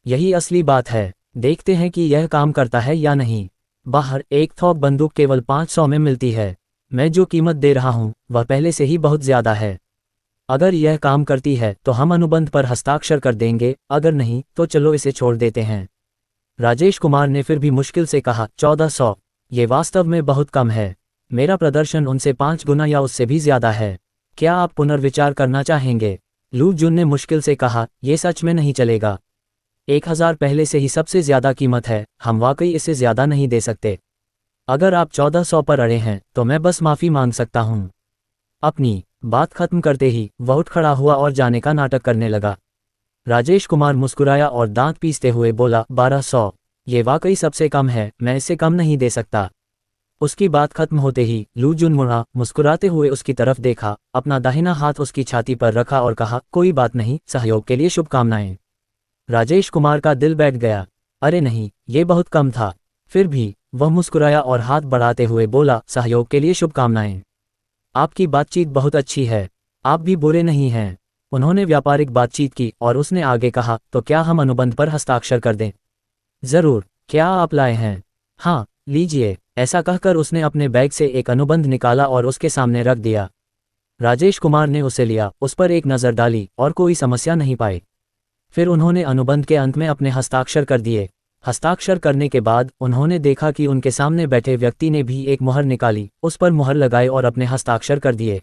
यही असली बात है, देखते हैं कि यह काम करता है या नहीं। बाहर एक थोक बंदूक केवल 500 में मिलती है। मैं जो कीमत दे रहा हूं वह पहले से ही बहुत ज्यादा है। अगर यह काम करती है तो हम अनुबंध पर हस्ताक्षर कर देंगे, अगर नहीं तो चलो इसे छोड़ देते हैं। राजेश कुमार ने फिर भी मुश्किल से कहा, 1400? ये वास्तव में बहुत कम है। मेरा प्रदर्शन उनसे 5 गुना या उससे भी ज्यादा है। क्या आप पुनर्विचार करना चाहेंगे? लू जून ने मुश्किल से कहा, यह सच में नहीं चलेगा। 1000 पहले से ही सबसे ज्यादा कीमत है, हम वाकई इससे ज्यादा नहीं दे सकते। अगर आप 1400 पर अड़े हैं तो मैं बस माफी मांग सकता हूं। अपनी बात खत्म करते ही वह उठ खड़ा हुआ और जाने का नाटक करने लगा। राजेश कुमार मुस्कुराया और दांत पीसते हुए बोला, 1200, ये वाकई सबसे कम है, मैं इससे कम नहीं दे सकता। उसकी बात खत्म होते ही लू जुन मुड़ा, मुस्कुराते हुए उसकी तरफ देखा, अपना दाहिना हाथ उसकी छाती पर रखा और कहा, कोई बात नहीं, सहयोग के लिए शुभकामनाएं। राजेश कुमार का दिल बैठ गया। अरे नहीं, ये बहुत कम था। फिर भी वह मुस्कुराया और हाथ बढ़ाते हुए बोला, सहयोग के लिए शुभकामनाएं। आपकी बातचीत बहुत अच्छी है, आप भी बुरे नहीं हैं। उन्होंने व्यापारिक बातचीत की और उसने आगे कहा, तो क्या हम अनुबंध पर हस्ताक्षर कर दें? जरूर, क्या आप लाए हैं? हाँ, लीजिए। ऐसा कहकर उसने अपने बैग से एक अनुबंध निकाला और उसके सामने रख दिया। राजेश कुमार ने उसे लिया, उस पर एक नज़र डाली और कोई समस्या नहीं पाई। फिर उन्होंने अनुबंध के अंत में अपने हस्ताक्षर कर दिए। हस्ताक्षर करने के बाद उन्होंने देखा कि उनके सामने बैठे व्यक्ति ने भी एक मुहर निकाली, उस पर मुहर लगाई और अपने हस्ताक्षर कर दिए।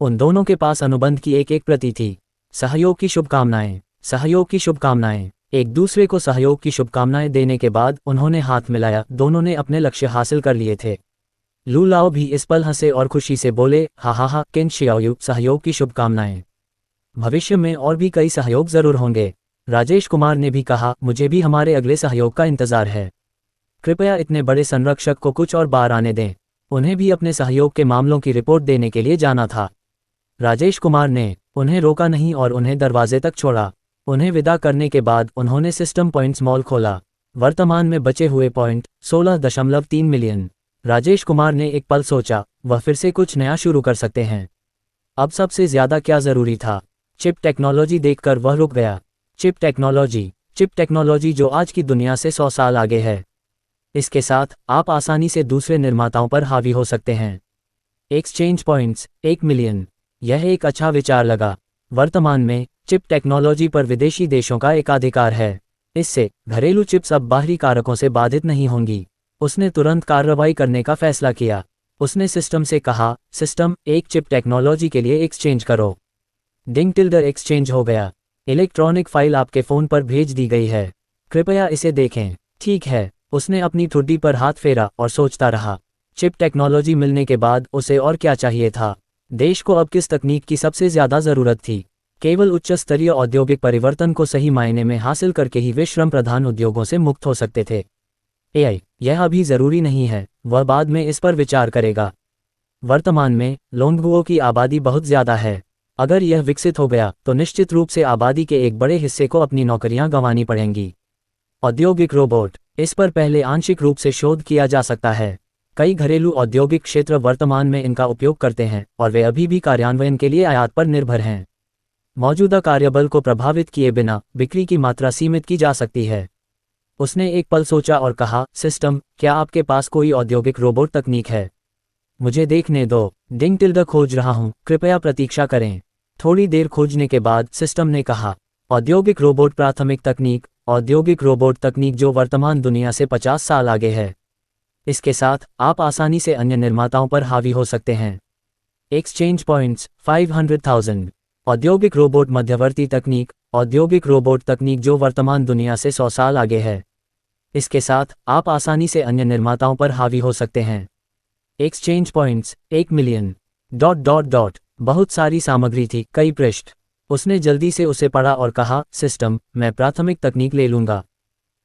उन दोनों के पास अनुबंध की एक एक प्रति थी। सहयोग की शुभकामनाएं, सहयोग की शुभकामनाएं। एक दूसरे को सहयोग की शुभकामनाएं देने के बाद उन्होंने हाथ मिलाया, दोनों ने अपने लक्ष्य हासिल कर लिए थे। लू लाओ भी इस पल हंसे और खुशी से बोले, हा हा हा, केन शियाओयू, सहयोग की शुभकामनाएं। भविष्य में और भी कई सहयोग जरूर होंगे। राजेश कुमार ने भी कहा, मुझे भी हमारे अगले सहयोग का इंतजार है। कृपया इतने बड़े संरक्षक को कुछ और बार आने दें, उन्हें भी अपने सहयोग के मामलों की रिपोर्ट देने के लिए जाना था। राजेश कुमार ने उन्हें रोका नहीं और उन्हें दरवाजे तक छोड़ा। उन्हें विदा करने के बाद उन्होंने सिस्टम पॉइंट्स मॉल खोला। वर्तमान में बचे हुए पॉइंट 16.3 मिलियन। राजेश कुमार ने एक पल सोचा, वह फिर से कुछ नया शुरू कर सकते हैं। अब सबसे ज्यादा क्या जरूरी था? चिप टेक्नोलॉजी देखकर वह रुक गया। चिप टेक्नोलॉजी जो आज की दुनिया से 100 साल आगे है। इसके साथ आप आसानी से दूसरे निर्माताओं पर हावी हो सकते हैं। एक्सचेंज पॉइंट्स 1 मिलियन, यह एक अच्छा विचार लगा। वर्तमान में चिप टेक्नोलॉजी पर विदेशी देशों का एकाधिकार है। इससे घरेलू चिप्स अब बाहरी कारकों से बाधित नहीं होंगी। उसने तुरंत कार्रवाई करने का फैसला किया। उसने सिस्टम से कहा, सिस्टम, एक चिप टेक्नोलॉजी के लिए एक्सचेंज करो। डिंग टिल्डर एक्सचेंज हो गया। इलेक्ट्रॉनिक फाइल आपके फ़ोन पर भेज दी गई है, कृपया इसे देखें। ठीक है। उसने अपनी ठुड्डी पर हाथ फेरा और सोचता रहा। चिप टेक्नोलॉजी मिलने के बाद उसे और क्या चाहिए था? देश को अब किस तकनीक की सबसे ज़्यादा ज़रूरत थी? केवल उच्च स्तरीय औद्योगिक परिवर्तन को सही मायने में हासिल करके ही वे श्रम प्रधान उद्योगों से मुक्त हो सकते थे। एआई, यह अभी ज़रूरी नहीं है, वह बाद में इस पर विचार करेगा। वर्तमान में लोंगबुओ की आबादी बहुत ज़्यादा है। अगर यह विकसित हो गया तो निश्चित रूप से आबादी के एक बड़े हिस्से को अपनी नौकरियां गंवानी पड़ेंगी। औद्योगिक रोबोट, इस पर पहले आंशिक रूप से शोध किया जा सकता है। कई घरेलू औद्योगिक क्षेत्र वर्तमान में इनका उपयोग करते हैं और वे अभी भी कार्यान्वयन के लिए आयात पर निर्भर हैं। मौजूदा कार्यबल को प्रभावित किए बिना बिक्री की मात्रा सीमित की जा सकती है। उसने एक पल सोचा और कहा, सिस्टम, क्या आपके पास कोई औद्योगिक रोबोट तकनीक है? मुझे देखने दो। डिंग टिल्डर खोज रहा हूं, कृपया प्रतीक्षा करें। थोड़ी देर खोजने के बाद सिस्टम ने कहा, औद्योगिक रोबोट प्राथमिक तकनीक, औद्योगिक रोबोट तकनीक जो वर्तमान दुनिया से 50 साल आगे है। इसके साथ आप आसानी से अन्य निर्माताओं पर हावी हो सकते हैं। Exchange points 500,000। औद्योगिक रोबोट मध्यवर्ती तकनीक, औद्योगिक रोबोट तकनीक जो वर्तमान दुनिया से 100 साल आगे है। इसके साथ आप आसानी से अन्य निर्माताओं पर हावी हो सकते हैं। Exchange points 1 million. बहुत सारी सामग्री थी, कई पृष्ठ। उसने जल्दी से उसे पढ़ा और कहा, सिस्टम, मैं प्राथमिक तकनीक ले लूंगा।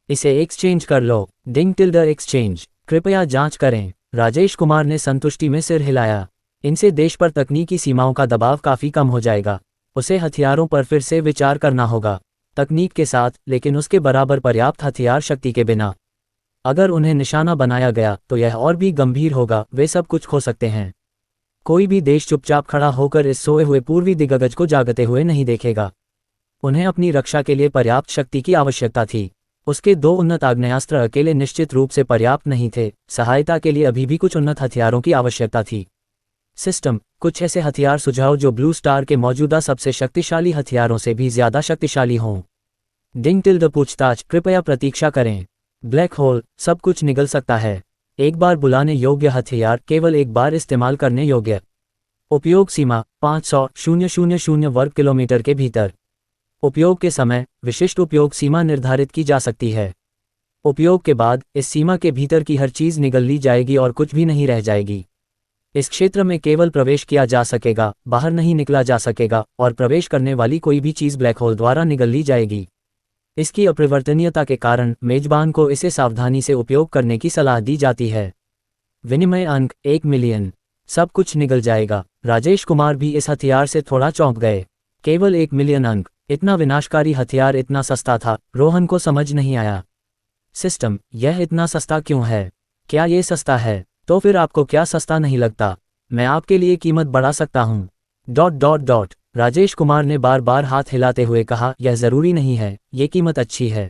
इसे एक्सचेंज कर लो। डिंग टिल्डर एक्सचेंज, कृपया जांच करें। राजेश कुमार ने संतुष्टि में सिर हिलाया। इनसे देश पर तकनीकी सीमाओं का दबाव काफी कम हो जाएगा। उसे हथियारों पर फिर से विचार करना होगा। तकनीक के साथ, लेकिन उसके बराबर पर्याप्त हथियार शक्ति के बिना। अगर उन्हें निशाना बनाया गया तो यह और भी गंभीर होगा, वे सब कुछ खो सकते हैं। कोई भी देश चुपचाप खड़ा होकर इस सोए हुए पूर्वी दिग्गज को जागते हुए नहीं देखेगा। उन्हें अपनी रक्षा के लिए पर्याप्त शक्ति की आवश्यकता थी। उसके 2 उन्नत आग्नेयास्त्र अकेले निश्चित रूप से पर्याप्त नहीं थे, सहायता के लिए अभी भी कुछ उन्नत हथियारों की आवश्यकता थी। सिस्टम, कुछ ऐसे हथियार सुझाओ जो ब्लू स्टार के मौजूदा सबसे शक्तिशाली हथियारों से भी ज्यादा शक्तिशाली हों। डिंग टिल्डर पूछताछ, कृपया प्रतीक्षा करें। ब्लैक होल, सब कुछ निगल सकता है। एक बार बुलाने योग्य हथियार, केवल एक बार इस्तेमाल करने योग्य। उपयोग सीमा 500,000 वर्ग किलोमीटर के भीतर। उपयोग के समय विशिष्ट उपयोग सीमा निर्धारित की जा सकती है। उपयोग के बाद इस सीमा के भीतर की हर चीज़ निगल ली जाएगी और कुछ भी नहीं रह जाएगी। इस क्षेत्र में केवल प्रवेश किया जा सकेगा, बाहर नहीं निकला जा सकेगा, और प्रवेश करने वाली कोई भी चीज़ ब्लैक होल द्वारा निगल ली जाएगी। इसकी अपरिवर्तनीयता के कारण मेजबान को इसे सावधानी से उपयोग करने की सलाह दी जाती है। विनिमय अंक 1 मिलियन। सब कुछ निगल जाएगा। राजेश कुमार भी इस हथियार से थोड़ा चौंक गए। केवल 1 मिलियन अंक, इतना विनाशकारी हथियार इतना सस्ता था, रोहन को समझ नहीं आया। सिस्टम, यह इतना सस्ता क्यों है? क्या ये सस्ता है? तो फिर आपको क्या सस्ता नहीं लगता? मैं आपके लिए कीमत बढ़ा सकता हूँ। राजेश कुमार ने बार बार हाथ हिलाते हुए कहा, यह ज़रूरी नहीं है, ये कीमत अच्छी है।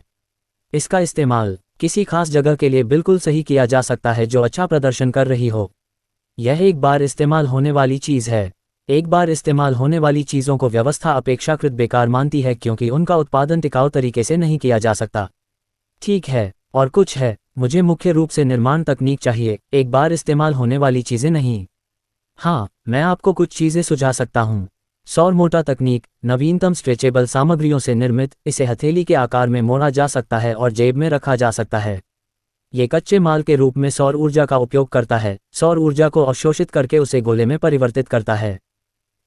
इसका इस्तेमाल किसी खास जगह के लिए बिल्कुल सही किया जा सकता है जो अच्छा प्रदर्शन कर रही हो। यह एक बार इस्तेमाल होने वाली चीज़ है। एक बार इस्तेमाल होने वाली चीज़ों को व्यवस्था अपेक्षाकृत बेकार मानती है क्योंकि उनका उत्पादन टिकाऊ तरीके से नहीं किया जा सकता। ठीक है, और कुछ है, मुझे मुख्य रूप से निर्माण तकनीक चाहिए, एक बार इस्तेमाल होने वाली चीज़ें नहीं। हाँ, मैं आपको कुछ चीज़ें सुझा सकता हूँ। सौर मोटा तकनीक, नवीनतम स्ट्रेचेबल सामग्रियों से निर्मित, इसे हथेली के आकार में मोड़ा जा सकता है और जेब में रखा जा सकता है। ये कच्चे माल के रूप में सौर ऊर्जा का उपयोग करता है, सौर ऊर्जा को अवशोषित करके उसे गोले में परिवर्तित करता है।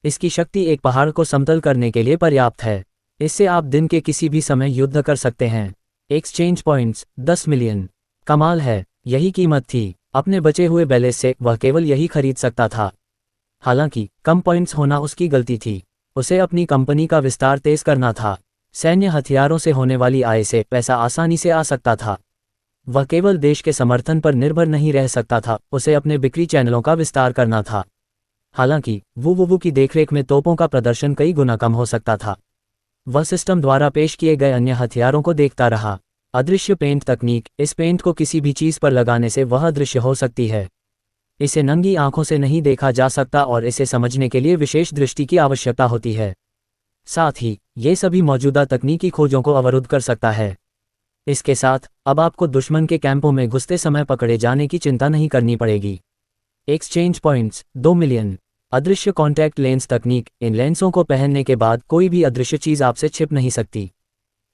इसकी शक्ति एक पहाड़ को समतल करने के लिए पर्याप्त है। इससे आप दिन के किसी भी समय युद्ध कर सकते हैं। Exchange points 10 million. कमाल है, यही कीमत थी। अपने बचे हुए बैलेंस से वह केवल यही खरीद सकता था। हालांकि कम पॉइंट्स होना उसकी गलती थी। उसे अपनी कंपनी का विस्तार तेज करना था। सैन्य हथियारों से होने वाली आय से पैसा आसानी से आ सकता था। वह केवल देश के समर्थन पर निर्भर नहीं रह सकता था, उसे अपने बिक्री चैनलों का विस्तार करना था। हालांकि वुवुवु की देखरेख में तोपों का प्रदर्शन कई गुना कम हो सकता था। वह सिस्टम द्वारा पेश किए गए अन्य हथियारों को देखता रहा। अदृश्य पेंट तकनीक, इस पेंट को किसी भी चीज़ पर लगाने से वह अदृश्य हो सकती है। इसे नंगी आंखों से नहीं देखा जा सकता और इसे समझने के लिए विशेष दृष्टि की आवश्यकता होती है। साथ ही ये सभी मौजूदा तकनीकी खोजों को अवरुद्ध कर सकता है। इसके साथ अब आपको दुश्मन के कैंपों में घुसते समय पकड़े जाने की चिंता नहीं करनी पड़ेगी। Exchange points 2 million. अदृश्य कॉन्टैक्ट लेंस तकनीक, इन लेंसों को पहनने के बाद कोई भी अदृश्य चीज़ आपसे छिप नहीं सकती।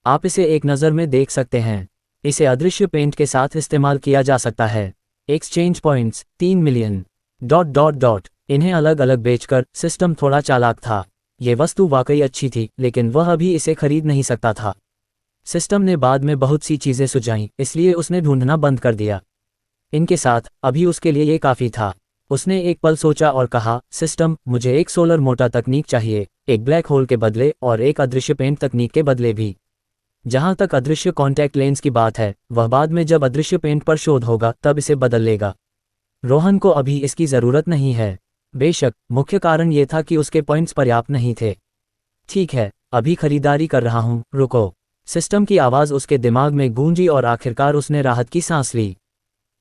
आप इसे एक नज़र में देख सकते हैं। इसे अदृश्य पेंट के साथ इस्तेमाल किया जा सकता है। Exchange points 3 million. इन्हें अलग अलग बेचकर सिस्टम थोड़ा चालाक था। ये वस्तु वाकई अच्छी थी, लेकिन वह अभी इसे खरीद नहीं सकता था। सिस्टम ने बाद में बहुत सी चीज़ें सुझाईं, इसलिए उसने ढूंढना बंद कर दिया। इनके साथ अभी उसके लिए ये काफ़ी था। उसने एक पल सोचा और कहा, सिस्टम, मुझे एक सोलर मोटा तकनीक चाहिए, एक ब्लैक होल के बदले और एक अदृश्य पेंट तकनीक के बदले भी। जहां तक अदृश्य कॉन्टैक्ट लेंस की बात है, वह बाद में जब अदृश्य पेंट पर शोध होगा तब इसे बदल लेगा। रोहन को अभी इसकी ज़रूरत नहीं है। बेशक मुख्य कारण ये था कि उसके पॉइंट्स पर्याप्त नहीं थे। ठीक है, अभी खरीदारी कर रहा हूँ, रुको। सिस्टम की आवाज़ उसके दिमाग में गूंजी और आखिरकार उसने राहत की सांस ली।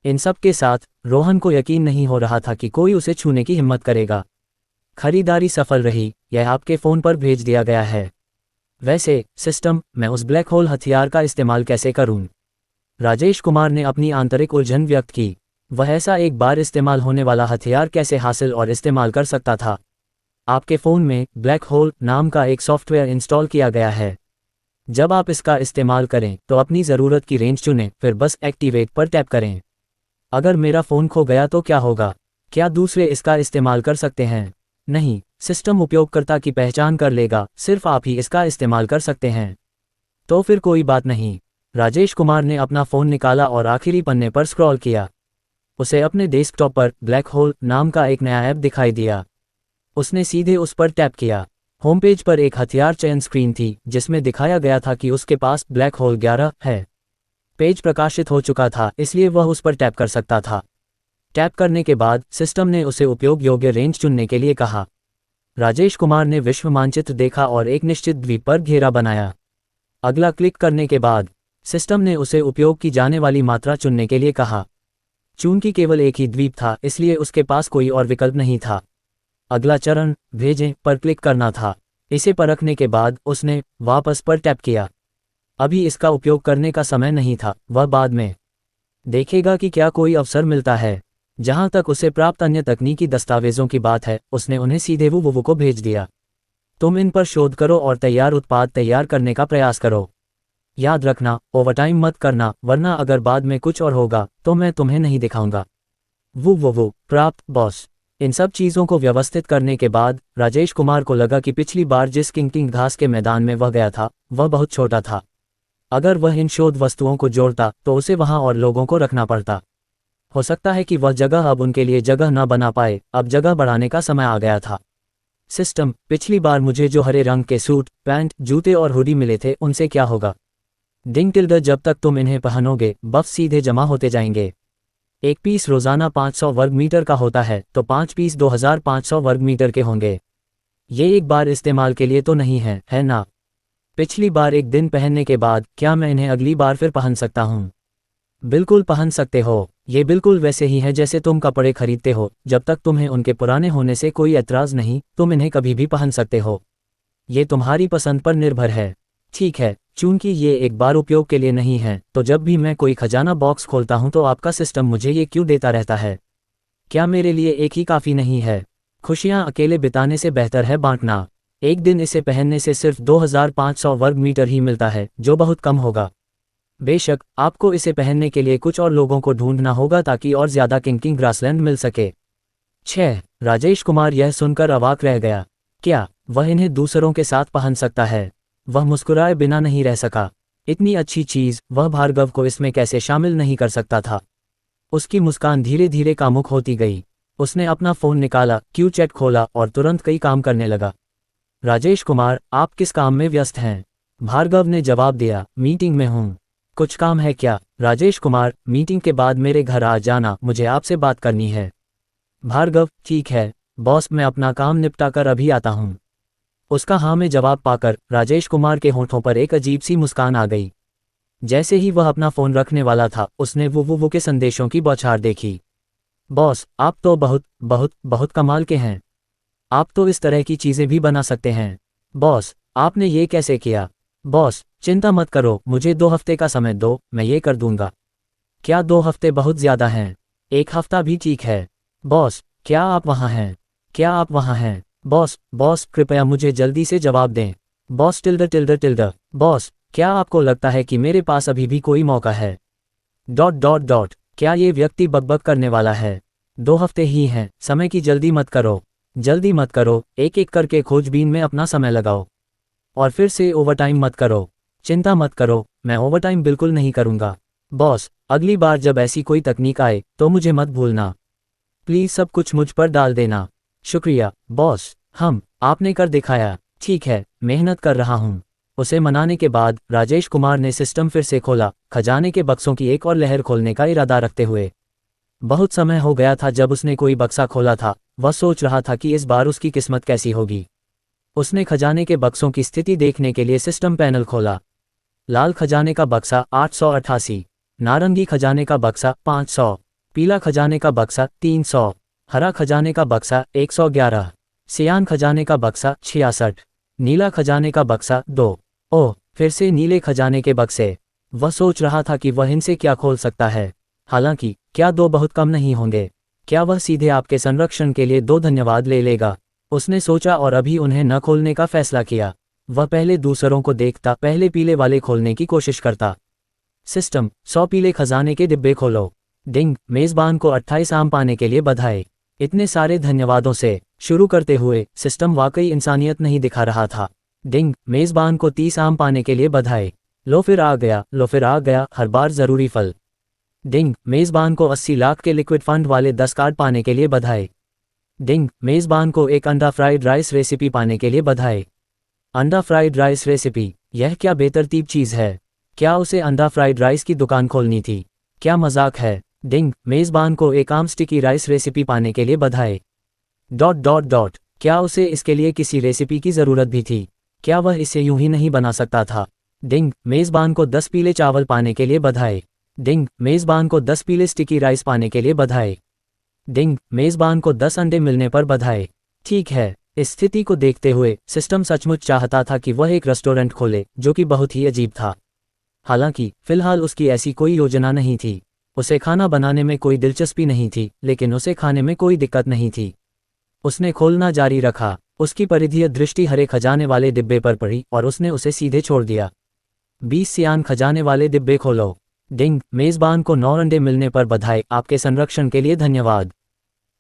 इन सब के साथ रोहन को यकीन नहीं हो रहा था कि कोई उसे छूने की हिम्मत करेगा। खरीदारी सफल रही, यह आपके फ़ोन पर भेज दिया गया है। वैसे सिस्टम, मैं उस ब्लैक होल हथियार का इस्तेमाल कैसे करूं? राजेश कुमार ने अपनी आंतरिक उलझन व्यक्त की। वह ऐसा एक बार इस्तेमाल होने वाला हथियार कैसे हासिल और इस्तेमाल कर सकता था? आपके फ़ोन में ब्लैक होल नाम का एक सॉफ्टवेयर इंस्टॉल किया गया है। जब आप इसका इस्तेमाल करें तो अपनी ज़रूरत की रेंज चुनें, फिर बस एक्टिवेट पर टैप करें। अगर मेरा फ़ोन खो गया तो क्या होगा? क्या दूसरे इसका इस्तेमाल कर सकते हैं? नहीं, सिस्टम उपयोगकर्ता की पहचान कर लेगा, सिर्फ आप ही इसका इस्तेमाल कर सकते हैं। तो फिर कोई बात नहीं। राजेश कुमार ने अपना फ़ोन निकाला और आखिरी पन्ने पर स्क्रॉल किया। उसे अपने डेस्कटॉप पर ब्लैक होल नाम का एक नया ऐप दिखाई दिया। उसने सीधे उस पर टैप किया। होम पेज पर एक हथियार चयन स्क्रीन थी जिसमें दिखाया गया था कि उसके पास ब्लैक होल 11 है। पेज प्रकाशित हो चुका था, इसलिए वह उस पर टैप कर सकता था। टैप करने के बाद सिस्टम ने उसे उपयोग योग्य रेंज चुनने के लिए कहा। राजेश कुमार ने विश्व मानचित्र देखा और एक निश्चित द्वीप पर घेरा बनाया। अगला क्लिक करने के बाद सिस्टम ने उसे उपयोग की जाने वाली मात्रा चुनने के लिए कहा। चूंकि केवल एक ही द्वीप था, इसलिए उसके पास कोई और विकल्प नहीं था। अगला चरण भेजें पर क्लिक करना था। इसे परखने के बाद उसने वापस पर टैप किया। अभी इसका उपयोग करने का समय नहीं था, वह बाद में देखेगा कि क्या कोई अवसर मिलता है। जहां तक उसे प्राप्त अन्य तकनीकी दस्तावेजों की बात है, उसने उन्हें सीधे वुवुवु को भेज दिया। तुम इन पर शोध करो और तैयार उत्पाद तैयार करने का प्रयास करो। याद रखना, ओवरटाइम मत करना, वरना अगर बाद में कुछ और होगा तो मैं तुम्हें नहीं दिखाऊंगा। वो प्राप्त बॉस। इन सब चीज़ों को व्यवस्थित करने के बाद राजेश कुमार को लगा कि पिछली बार जिस किंग घास के मैदान में वह गया था वह बहुत छोटा था। अगर वह इन शोध वस्तुओं को जोड़ता तो उसे वहां और लोगों को रखना पड़ता। हो सकता है कि वह जगह अब उनके लिए जगह न बना पाए। अब जगह बढ़ाने का समय आ गया था। सिस्टम, पिछली बार मुझे जो हरे रंग के सूट, पैंट, जूते और हुडी मिले थे उनसे क्या होगा? डिंग टिल्डर, जब तक तुम इन्हें पहनोगे बफ सीधे जमा होते जाएंगे। एक पीस रोजाना 500 वर्ग मीटर का होता है तो 5 पीस 2500 वर्ग मीटर के होंगे। ये एक बार इस्तेमाल के लिए तो नहीं है ना? पिछली बार एक दिन पहनने के बाद क्या मैं इन्हें अगली बार फिर पहन सकता हूँ? बिल्कुल पहन सकते हो। ये बिल्कुल वैसे ही है जैसे तुम कपड़े खरीदते हो। जब तक तुम्हें उनके पुराने होने से कोई एतराज़ नहीं, तुम इन्हें कभी भी पहन सकते हो। ये तुम्हारी पसंद पर निर्भर है। ठीक है, चूंकि ये एक बार उपयोग के लिए नहीं है तो जब भी मैं कोई खजाना बॉक्स खोलता हूं तो आपका सिस्टम मुझे ये क्यों देता रहता है? क्या मेरे लिए एक ही काफ़ी नहीं है? खुशियां अकेले बिताने से बेहतर है बांटना। एक दिन इसे पहनने से सिर्फ 2500 वर्ग मीटर ही मिलता है, जो बहुत कम होगा। बेशक आपको इसे पहनने के लिए कुछ और लोगों को ढूंढना होगा ताकि और ज़्यादा किंग ग्रासलैंड मिल सके। 6 राजेश कुमार यह सुनकर अवाक रह गया। क्या वह इन्हें दूसरों के साथ पहन सकता है? वह मुस्कुराए बिना नहीं रह सका। इतनी अच्छी चीज़, वह भार्गव को इसमें कैसे शामिल नहीं कर सकता था? उसकी मुस्कान धीरे धीरे कामुक होती गई। उसने अपना फ़ोन निकाला, क्यू चैट खोला और तुरंत कई काम करने लगा। राजेश कुमार, आप किस काम में व्यस्त हैं? भार्गव ने जवाब दिया, मीटिंग में हूँ। कुछ काम है क्या? राजेश कुमार, मीटिंग के बाद मेरे घर आ जाना, मुझे आपसे बात करनी है। भार्गव, ठीक है बॉस, मैं अपना काम निपटा कर अभी आता हूँ। उसका हाँ में जवाब पाकर राजेश कुमार के होंठों पर एक अजीब सी मुस्कान आ गई। जैसे ही वह अपना फ़ोन रखने वाला था उसने वो के संदेशों की बौछार देखी। बॉस, आप तो बहुत बहुत बहुत कमाल के हैं। आप तो इस तरह की चीज़ें भी बना सकते हैं। बॉस, आपने ये कैसे किया? बॉस, चिंता मत करो, मुझे 2 हफ्ते का समय दो, मैं ये कर दूंगा। क्या 2 हफ्ते बहुत ज़्यादा हैं? 1 हफ्ता भी ठीक है। बॉस, क्या आप वहाँ हैं? क्या आप वहाँ हैं? बॉस कृपया मुझे जल्दी से जवाब दें। बॉस टिल्डर। बॉस, क्या आपको लगता है कि मेरे पास अभी भी कोई मौका है? ... क्या ये व्यक्ति बकबक करने वाला है? 2 हफ्ते ही हैं, समय की जल्दी मत करो, एक एक करके खोजबीन में अपना समय लगाओ। और फिर से ओवरटाइम मत करो। चिंता मत करो, मैं ओवरटाइम बिल्कुल नहीं करूँगा। बॉस, अगली बार जब ऐसी कोई तकनीक आए तो मुझे मत भूलना। प्लीज़ सब कुछ मुझ पर डाल देना। शुक्रिया बॉस, आपने कर दिखाया। ठीक है, मेहनत कर रहा हूँ। उसे मनाने के बाद राजेश कुमार ने सिस्टम फिर से खोला, खजाने के बक्सों की एक और लहर खोलने का इरादा रखते हुए। बहुत समय हो गया था जब उसने कोई बक्सा खोला था। वह सोच रहा था कि इस बार उसकी किस्मत कैसी होगी। उसने खजाने के बक्सों की स्थिति देखने के लिए सिस्टम पैनल खोला। लाल खजाने का बक्सा 888, नारंगी खजाने का बक्सा 500, पीला खजाने का बक्सा 300, हरा खजाने का बक्सा 111, सियान खजाने का बक्सा 66, नीला खजाने का बक्सा 2। ओह, फिर से नीले खजाने के बक्से। वह सोच रहा था कि वह इनसे क्या खोल सकता है। हालांकि क्या 2 बहुत कम नहीं होंगे? क्या वह सीधे आपके संरक्षण के लिए 2 धन्यवाद ले लेगा? उसने सोचा और अभी उन्हें न खोलने का फैसला किया। वह पहले दूसरों को देखता, पहले पीले वाले खोलने की कोशिश करता। सिस्टम, 100 पीले खजाने के डिब्बे खोलो। डिंग, मेज़बान को 28 आम पाने के लिए बधाई। इतने सारे धन्यवादों से शुरू करते हुए सिस्टम वाकई इंसानियत नहीं दिखा रहा था। डिंग, मेज़बान को 30 आम पाने के लिए बधाई। लो फिर आ गया, हर बार ज़रूरी फल। डिंग, मेज़बान को 80 लाख के लिक्विड फंड वाले 10 कार्ड पाने के लिए बधाई। डिंग, मेज़बान को एक अंडा फ्राइड राइस रेसिपी पाने के लिए बधाई। अंडा फ्राइड राइस रेसिपी, यह क्या बेतरतीब चीज़ है। क्या उसे अंडा फ्राइड राइस की दुकान खोलनी थी? क्या मजाक है। डिंग, मेज़बान को एक आम स्टिकी राइस रेसिपी पाने के लिए बधाई। ... क्या उसे इसके लिए किसी रेसिपी की ज़रूरत भी थी? क्या वह इसे यूं ही नहीं बना सकता था? डिंग, मेज़बान को 10 पीले चावल पाने के लिए बधाई। डिंग, मेज़बान को 10 पीले स्टिकी राइस पाने के लिए बधाई। डिंग, मेज़बान को 10 अंडे मिलने पर बधाई। ठीक है, इस स्थिति को देखते हुए सिस्टम सचमुच चाहता था कि वह एक रेस्टोरेंट खोले, जो कि बहुत ही अजीब था। हालांकि फिलहाल उसकी ऐसी कोई योजना नहीं थी। उसे खाना बनाने में कोई दिलचस्पी नहीं थी, लेकिन उसे खाने में कोई दिक्कत नहीं थी। उसने खोलना जारी रखा। उसकी परिधीय दृष्टि हरे खजाने वाले डिब्बे पर पड़ी और उसने उसे सीधे छोड़ दिया। 20 सियान खजाने वाले डिब्बे खोलो। डिंग, मेज़बान को 9 अंडे मिलने पर बधाई, आपके संरक्षण के लिए धन्यवाद।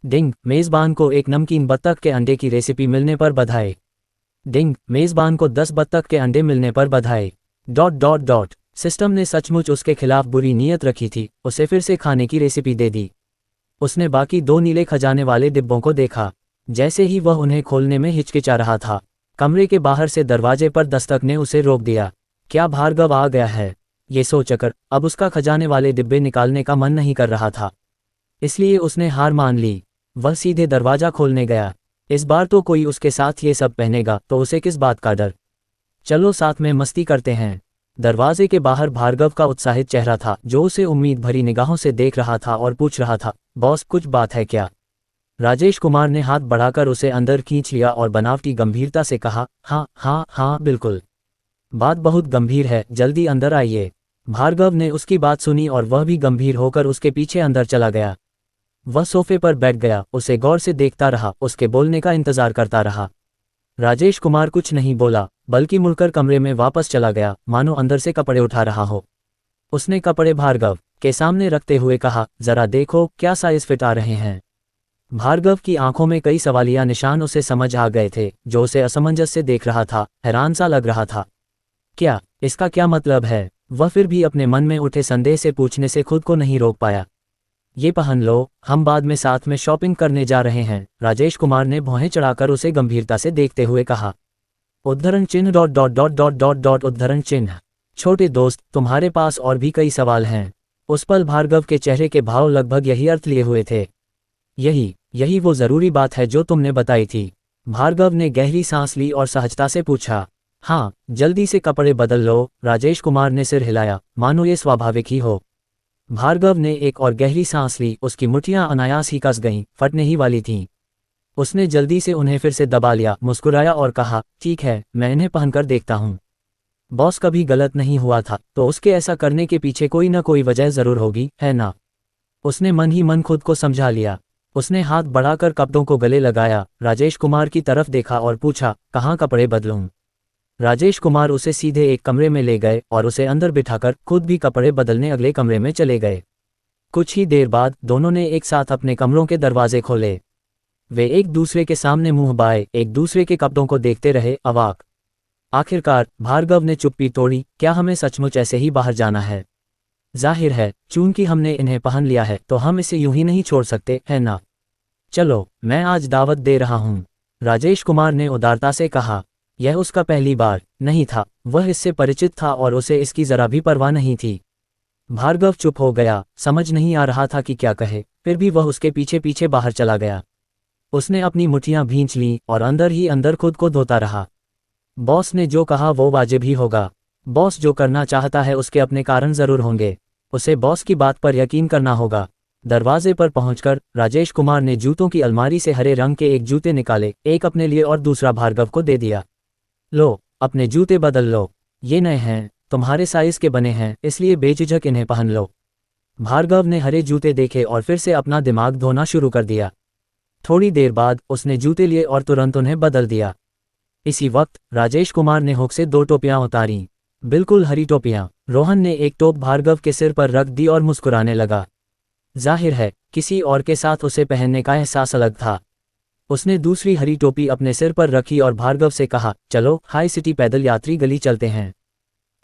डिंग, मेज़बान को एक नमकीन बत्तख के अंडे की रेसिपी मिलने पर बधाई। डिंग, मेज़बान को 10 बत्तख के अंडे मिलने पर बधाई। ... सिस्टम ने सचमुच उसके खिलाफ बुरी नीयत रखी थी, उसे फिर से खाने की रेसिपी दे दी। उसने बाकी 2 नीले खजाने वाले डिब्बों को देखा। जैसे ही वह उन्हें खोलने में हिचकिचा रहा था, कमरे के बाहर से दरवाजे पर दस्तक ने उसे रोक दिया। क्या भार्गव आ गया है? ये सोचकर अब उसका खजाने वाले डिब्बे निकालने का मन नहीं कर रहा था, इसलिए उसने हार मान ली। वह सीधे दरवाजा खोलने गया। इस बार तो कोई उसके साथ ये सब पहनेगा तो उसे किस बात का डर। चलो साथ में मस्ती करते हैं। दरवाजे के बाहर भार्गव का उत्साहित चेहरा था, जो उसे उम्मीद भरी निगाहों से देख रहा था और पूछ रहा था, बॉस कुछ बात है क्या? राजेश कुमार ने हाथ बढ़ाकर उसे अंदर खींच लिया और बनावटी गंभीरता से कहा, हाँ हाँ हाँ बिल्कुल, बात बहुत गंभीर है, जल्दी अंदर आइए। भार्गव ने उसकी बात सुनी और वह भी गंभीर होकर उसके पीछे अंदर चला गया। वह सोफे पर बैठ गया, उसे गौर से देखता रहा, उसके बोलने का इंतजार करता रहा। राजेश कुमार कुछ नहीं बोला, बल्कि मुड़कर कमरे में वापस चला गया, मानो अंदर से कपड़े उठा रहा हो। उसने कपड़े भार्गव के सामने रखते हुए कहा, जरा देखो क्या साइज फिट आ रहे हैं। भार्गव की आंखों में कई सवालिया निशान उसे समझ आ गए थे, जो उसे असमंजस से देख रहा था, हैरान सा लग रहा था। क्या, इसका क्या मतलब है? वह फिर भी अपने मन में उठे संदेह से पूछने से खुद को नहीं रोक पाया। ये पहन लो, हम बाद में साथ में शॉपिंग करने जा रहे हैं, राजेश कुमार ने भौहें चढ़ाकर उसे गंभीरता से देखते हुए कहा। उद्धरण चिन्ह ... उद्धरण चिन्ह। छोटे दोस्त, तुम्हारे पास और भी कई सवाल हैं। उस पल भार्गव के चेहरे के भाव लगभग यही अर्थ लिए हुए थे। यही वो जरूरी बात है जो तुमने बताई थी। भार्गव ने गहरी सांस ली और सहजता से पूछा। हाँ, जल्दी से कपड़े बदल लो, राजेश कुमार ने सिर हिलाया, मानो ये स्वाभाविक ही हो। भार्गव ने एक और गहरी सांस ली, उसकी मुट्ठियां अनायास ही कस गईं, फटने ही वाली थीं। उसने जल्दी से उन्हें फिर से दबा लिया, मुस्कुराया और कहा, ठीक है, मैं इन्हें पहनकर देखता हूँ। बॉस कभी गलत नहीं हुआ था, तो उसके ऐसा करने के पीछे कोई न कोई वजह जरूर होगी, है ना? उसने मन ही मन खुद को समझा लिया। उसने हाथ बढ़ाकर कपड़ों को गले लगाया, राजेश कुमार की तरफ देखा और पूछा, कहाँ कपड़े बदलूं? राजेश कुमार उसे सीधे एक कमरे में ले गए और उसे अंदर बिठाकर खुद भी कपड़े बदलने अगले कमरे में चले गए। कुछ ही देर बाद दोनों ने एक साथ अपने कमरों के दरवाजे खोले। वे एक दूसरे के सामने मुंह बाए एक दूसरे के कपड़ों को देखते रहे, अवाक। आखिरकार भार्गव ने चुप्पी तोड़ी, क्या हमें सचमुच ऐसे ही बाहर जाना है? जाहिर है, चूंकि हमने इन्हें पहन लिया है तो हम इसे यूं ही नहीं छोड़ सकते, है ना? चलो, मैं आज दावत दे रहा हूं, राजेश कुमार ने उदारता से कहा। यह उसका पहली बार नहीं था, वह इससे परिचित था और उसे इसकी जरा भी परवाह नहीं थी। भार्गव चुप हो गया, समझ नहीं आ रहा था कि क्या कहे, फिर भी वह उसके पीछे पीछे बाहर चला गया। उसने अपनी मुट्ठियां भींच लीं और अंदर ही अंदर खुद को धोता रहा। बॉस ने जो कहा वो वाजिब ही होगा। बॉस जो करना चाहता है उसके अपने कारण जरूर होंगे। उसे बॉस की बात पर यकीन करना होगा। दरवाजे पर पहुंचकर राजेश कुमार ने जूतों की अलमारी से हरे रंग के एक जूते निकाले, एक अपने लिए और दूसरा भार्गव को दे दिया। लो, अपने जूते बदल लो, ये नए हैं, तुम्हारे साइज के बने हैं, इसलिए बेझिझक इन्हें पहन लो। भार्गव ने हरे जूते देखे और फिर से अपना दिमाग धोना शुरू कर दिया। थोड़ी देर बाद उसने जूते लिए और तुरंत उन्हें बदल दिया। इसी वक्त राजेश कुमार ने हुक से 2 टोपियां उतारी, बिल्कुल हरी टोपियां। रोहन ने एक टोप भार्गव के सिर पर रख दी और मुस्कुराने लगा। जाहिर है, किसी और के साथ उसे पहनने का एहसास अलग था। उसने दूसरी हरी टोपी अपने सिर पर रखी और भार्गव से कहा, चलो हाई सिटी पैदल यात्री गली चलते हैं।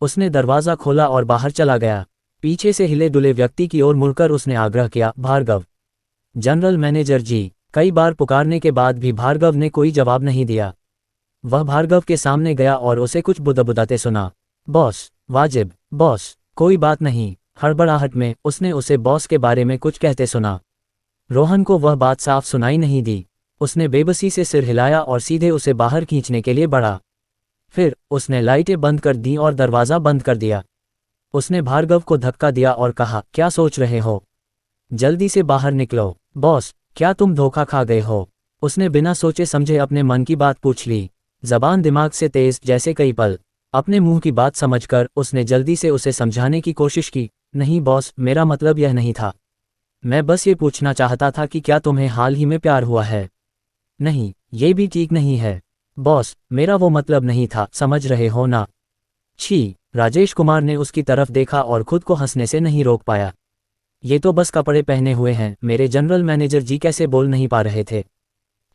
उसने दरवाज़ा खोला और बाहर चला गया। पीछे से हिले डुले व्यक्ति की ओर मुड़कर उसने आग्रह किया, भार्गव। जनरल मैनेजर जी। कई बार पुकारने के बाद भी भार्गव ने कोई जवाब नहीं दिया। वह भार्गव के सामने गया और उसे कुछ बुदबुदाते सुना। बॉस, वाजिब, बॉस, कोई बात नहीं। हड़बड़ाहट में उसने उसे बॉस के बारे में कुछ कहते सुना। रोहन को वह बात साफ सुनाई नहीं दी। उसने बेबसी से सिर हिलाया और सीधे उसे बाहर खींचने के लिए बढ़ा। फिर उसने लाइटें बंद कर दी और दरवाज़ा बंद कर दिया। उसने भार्गव को धक्का दिया और कहा, क्या सोच रहे हो? जल्दी से बाहर निकलो। बॉस, क्या तुम धोखा खा गए हो? उसने बिना सोचे समझे अपने मन की बात पूछ ली, जबान दिमाग से तेज जैसे कई पल। अपने मुंह की बात समझकर उसने जल्दी से उसे समझाने की कोशिश की, नहीं बॉस, मेरा मतलब यह नहीं था। मैं बस ये पूछना चाहता था कि क्या तुम्हें हाल ही में प्यार हुआ है? नहीं, ये भी ठीक नहीं है। बॉस, मेरा वो मतलब नहीं था, समझ रहे हो ना। छी। राजेश कुमार ने उसकी तरफ देखा और खुद को हंसने से नहीं रोक पाया। ये तो बस कपड़े पहने हुए हैं, मेरे जनरल मैनेजर जी कैसे बोल नहीं पा रहे थे।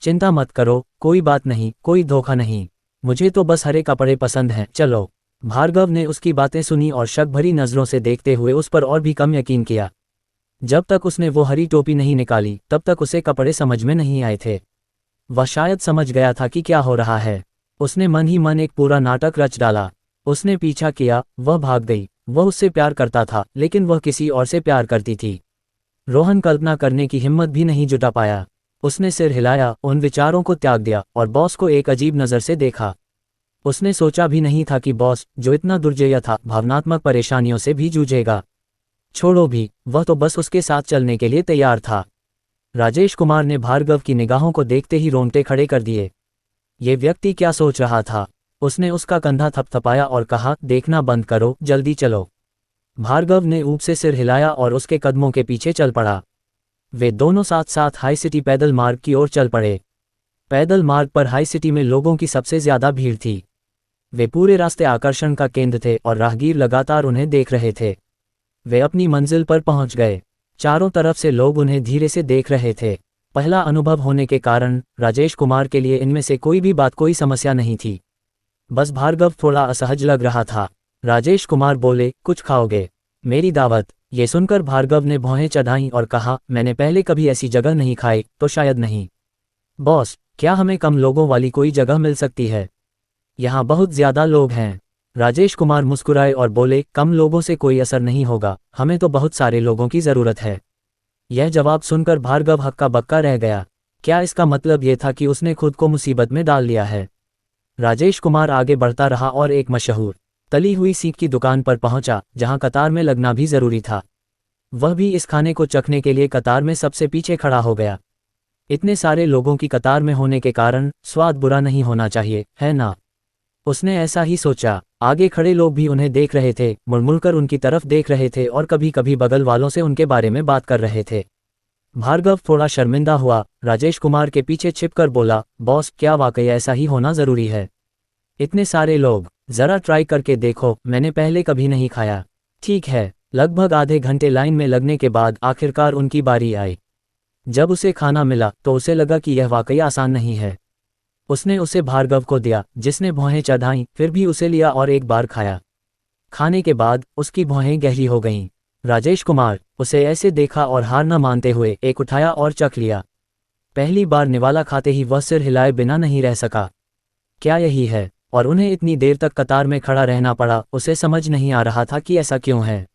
चिंता मत करो, कोई बात नहीं, कोई धोखा नहीं। मुझे तो बस हरे कपड़े पसंद हैं, चलो। भार्गव ने उसकी बातें सुनी और शक भरी नज़रों से देखते हुए उस पर और भी कम यकीन किया। जब तक उसने वो हरी टोपी नहीं निकाली तब तक उसे कपड़े समझ में नहीं आए थे। वह शायद समझ गया था कि क्या हो रहा है। उसने मन ही मन एक पूरा नाटक रच डाला। उसने पीछा किया, वह भाग गई। वह उससे प्यार करता था, लेकिन वह किसी और से प्यार करती थी। रोहन कल्पना करने की हिम्मत भी नहीं जुटा पाया। उसने सिर हिलाया, उन विचारों को त्याग दिया और बॉस को एक अजीब नज़र से देखा। उसने सोचा भी नहीं था कि बॉस, जो इतना दुर्जय था, भावनात्मक परेशानियों से भी जूझेगा। छोड़ो भी, वह तो बस उसके साथ चलने के लिए तैयार था। राजेश कुमार ने भार्गव की निगाहों को देखते ही रोंगटे खड़े कर दिए। ये व्यक्ति क्या सोच रहा था। उसने उसका कंधा थपथपाया और कहा, देखना बंद करो, जल्दी चलो। भार्गव ने ऊप से सिर हिलाया और उसके कदमों के पीछे चल पड़ा। वे दोनों साथ साथ हाई सिटी पैदल मार्ग की ओर चल पड़े। पैदल मार्ग पर हाई सिटी में लोगों की सबसे ज्यादा भीड़ थी। वे पूरे रास्ते आकर्षण का केंद्र थे और राहगीर लगातार उन्हें देख रहे थे। वे अपनी मंजिल पर पहुंच गए। चारों तरफ से लोग उन्हें धीरे से देख रहे थे। पहला अनुभव होने के कारण राजेश कुमार के लिए इनमें से कोई भी बात कोई समस्या नहीं थी। बस भार्गव थोड़ा असहज लग रहा था। राजेश कुमार बोले, कुछ खाओगे? मेरी दावत। ये सुनकर भार्गव ने भौहें चढ़ाईं और कहा, मैंने पहले कभी ऐसी जगह नहीं खाई, तो शायद नहीं। बॉस, क्या हमें कम लोगों वाली कोई जगह मिल सकती है? यहाँ बहुत ज्यादा लोग हैं। राजेश कुमार मुस्कुराए और बोले, कम लोगों से कोई असर नहीं होगा, हमें तो बहुत सारे लोगों की जरूरत है। यह जवाब सुनकर भार्गव हक्का बक्का रह गया। क्या इसका मतलब ये था कि उसने खुद को मुसीबत में डाल लिया है? राजेश कुमार आगे बढ़ता रहा और एक मशहूर तली हुई सीख की दुकान पर पहुंचा, जहां कतार में लगना भी जरूरी था। वह भी इस खाने को चखने के लिए कतार में सबसे पीछे खड़ा हो गया। इतने सारे लोगों की कतार में होने के कारण स्वाद बुरा नहीं होना चाहिए, है ना? उसने ऐसा ही सोचा। आगे खड़े लोग भी उन्हें देख रहे थे, मुड़मुड़कर उनकी तरफ देख रहे थे और कभी कभी बगल वालों से उनके बारे में बात कर रहे थे। भार्गव थोड़ा शर्मिंदा हुआ। राजेश कुमार के पीछे छिपकर बोला, बॉस, क्या वाकई ऐसा ही होना जरूरी है? इतने सारे लोग, जरा ट्राई करके देखो, मैंने पहले कभी नहीं खाया। ठीक है। लगभग आधे घंटे लाइन में लगने के बाद आखिरकार उनकी बारी आई। जब उसे खाना मिला तो उसे लगा कि यह वाकई आसान नहीं है। उसने उसे भार्गव को दिया, जिसने भौहें चढ़ाईं, फिर भी उसे लिया और एक बार खाया। खाने के बाद उसकी भौहें गहरी हो गईं। राजेश कुमार उसे ऐसे देखा और हार न मानते हुए एक उठाया और चख लिया। पहली बार निवाला खाते ही वह सिर हिलाए बिना नहीं रह सका। क्या यही है? और उन्हें इतनी देर तक कतार में खड़ा रहना पड़ा। उसे समझ नहीं आ रहा था कि ऐसा क्यों है।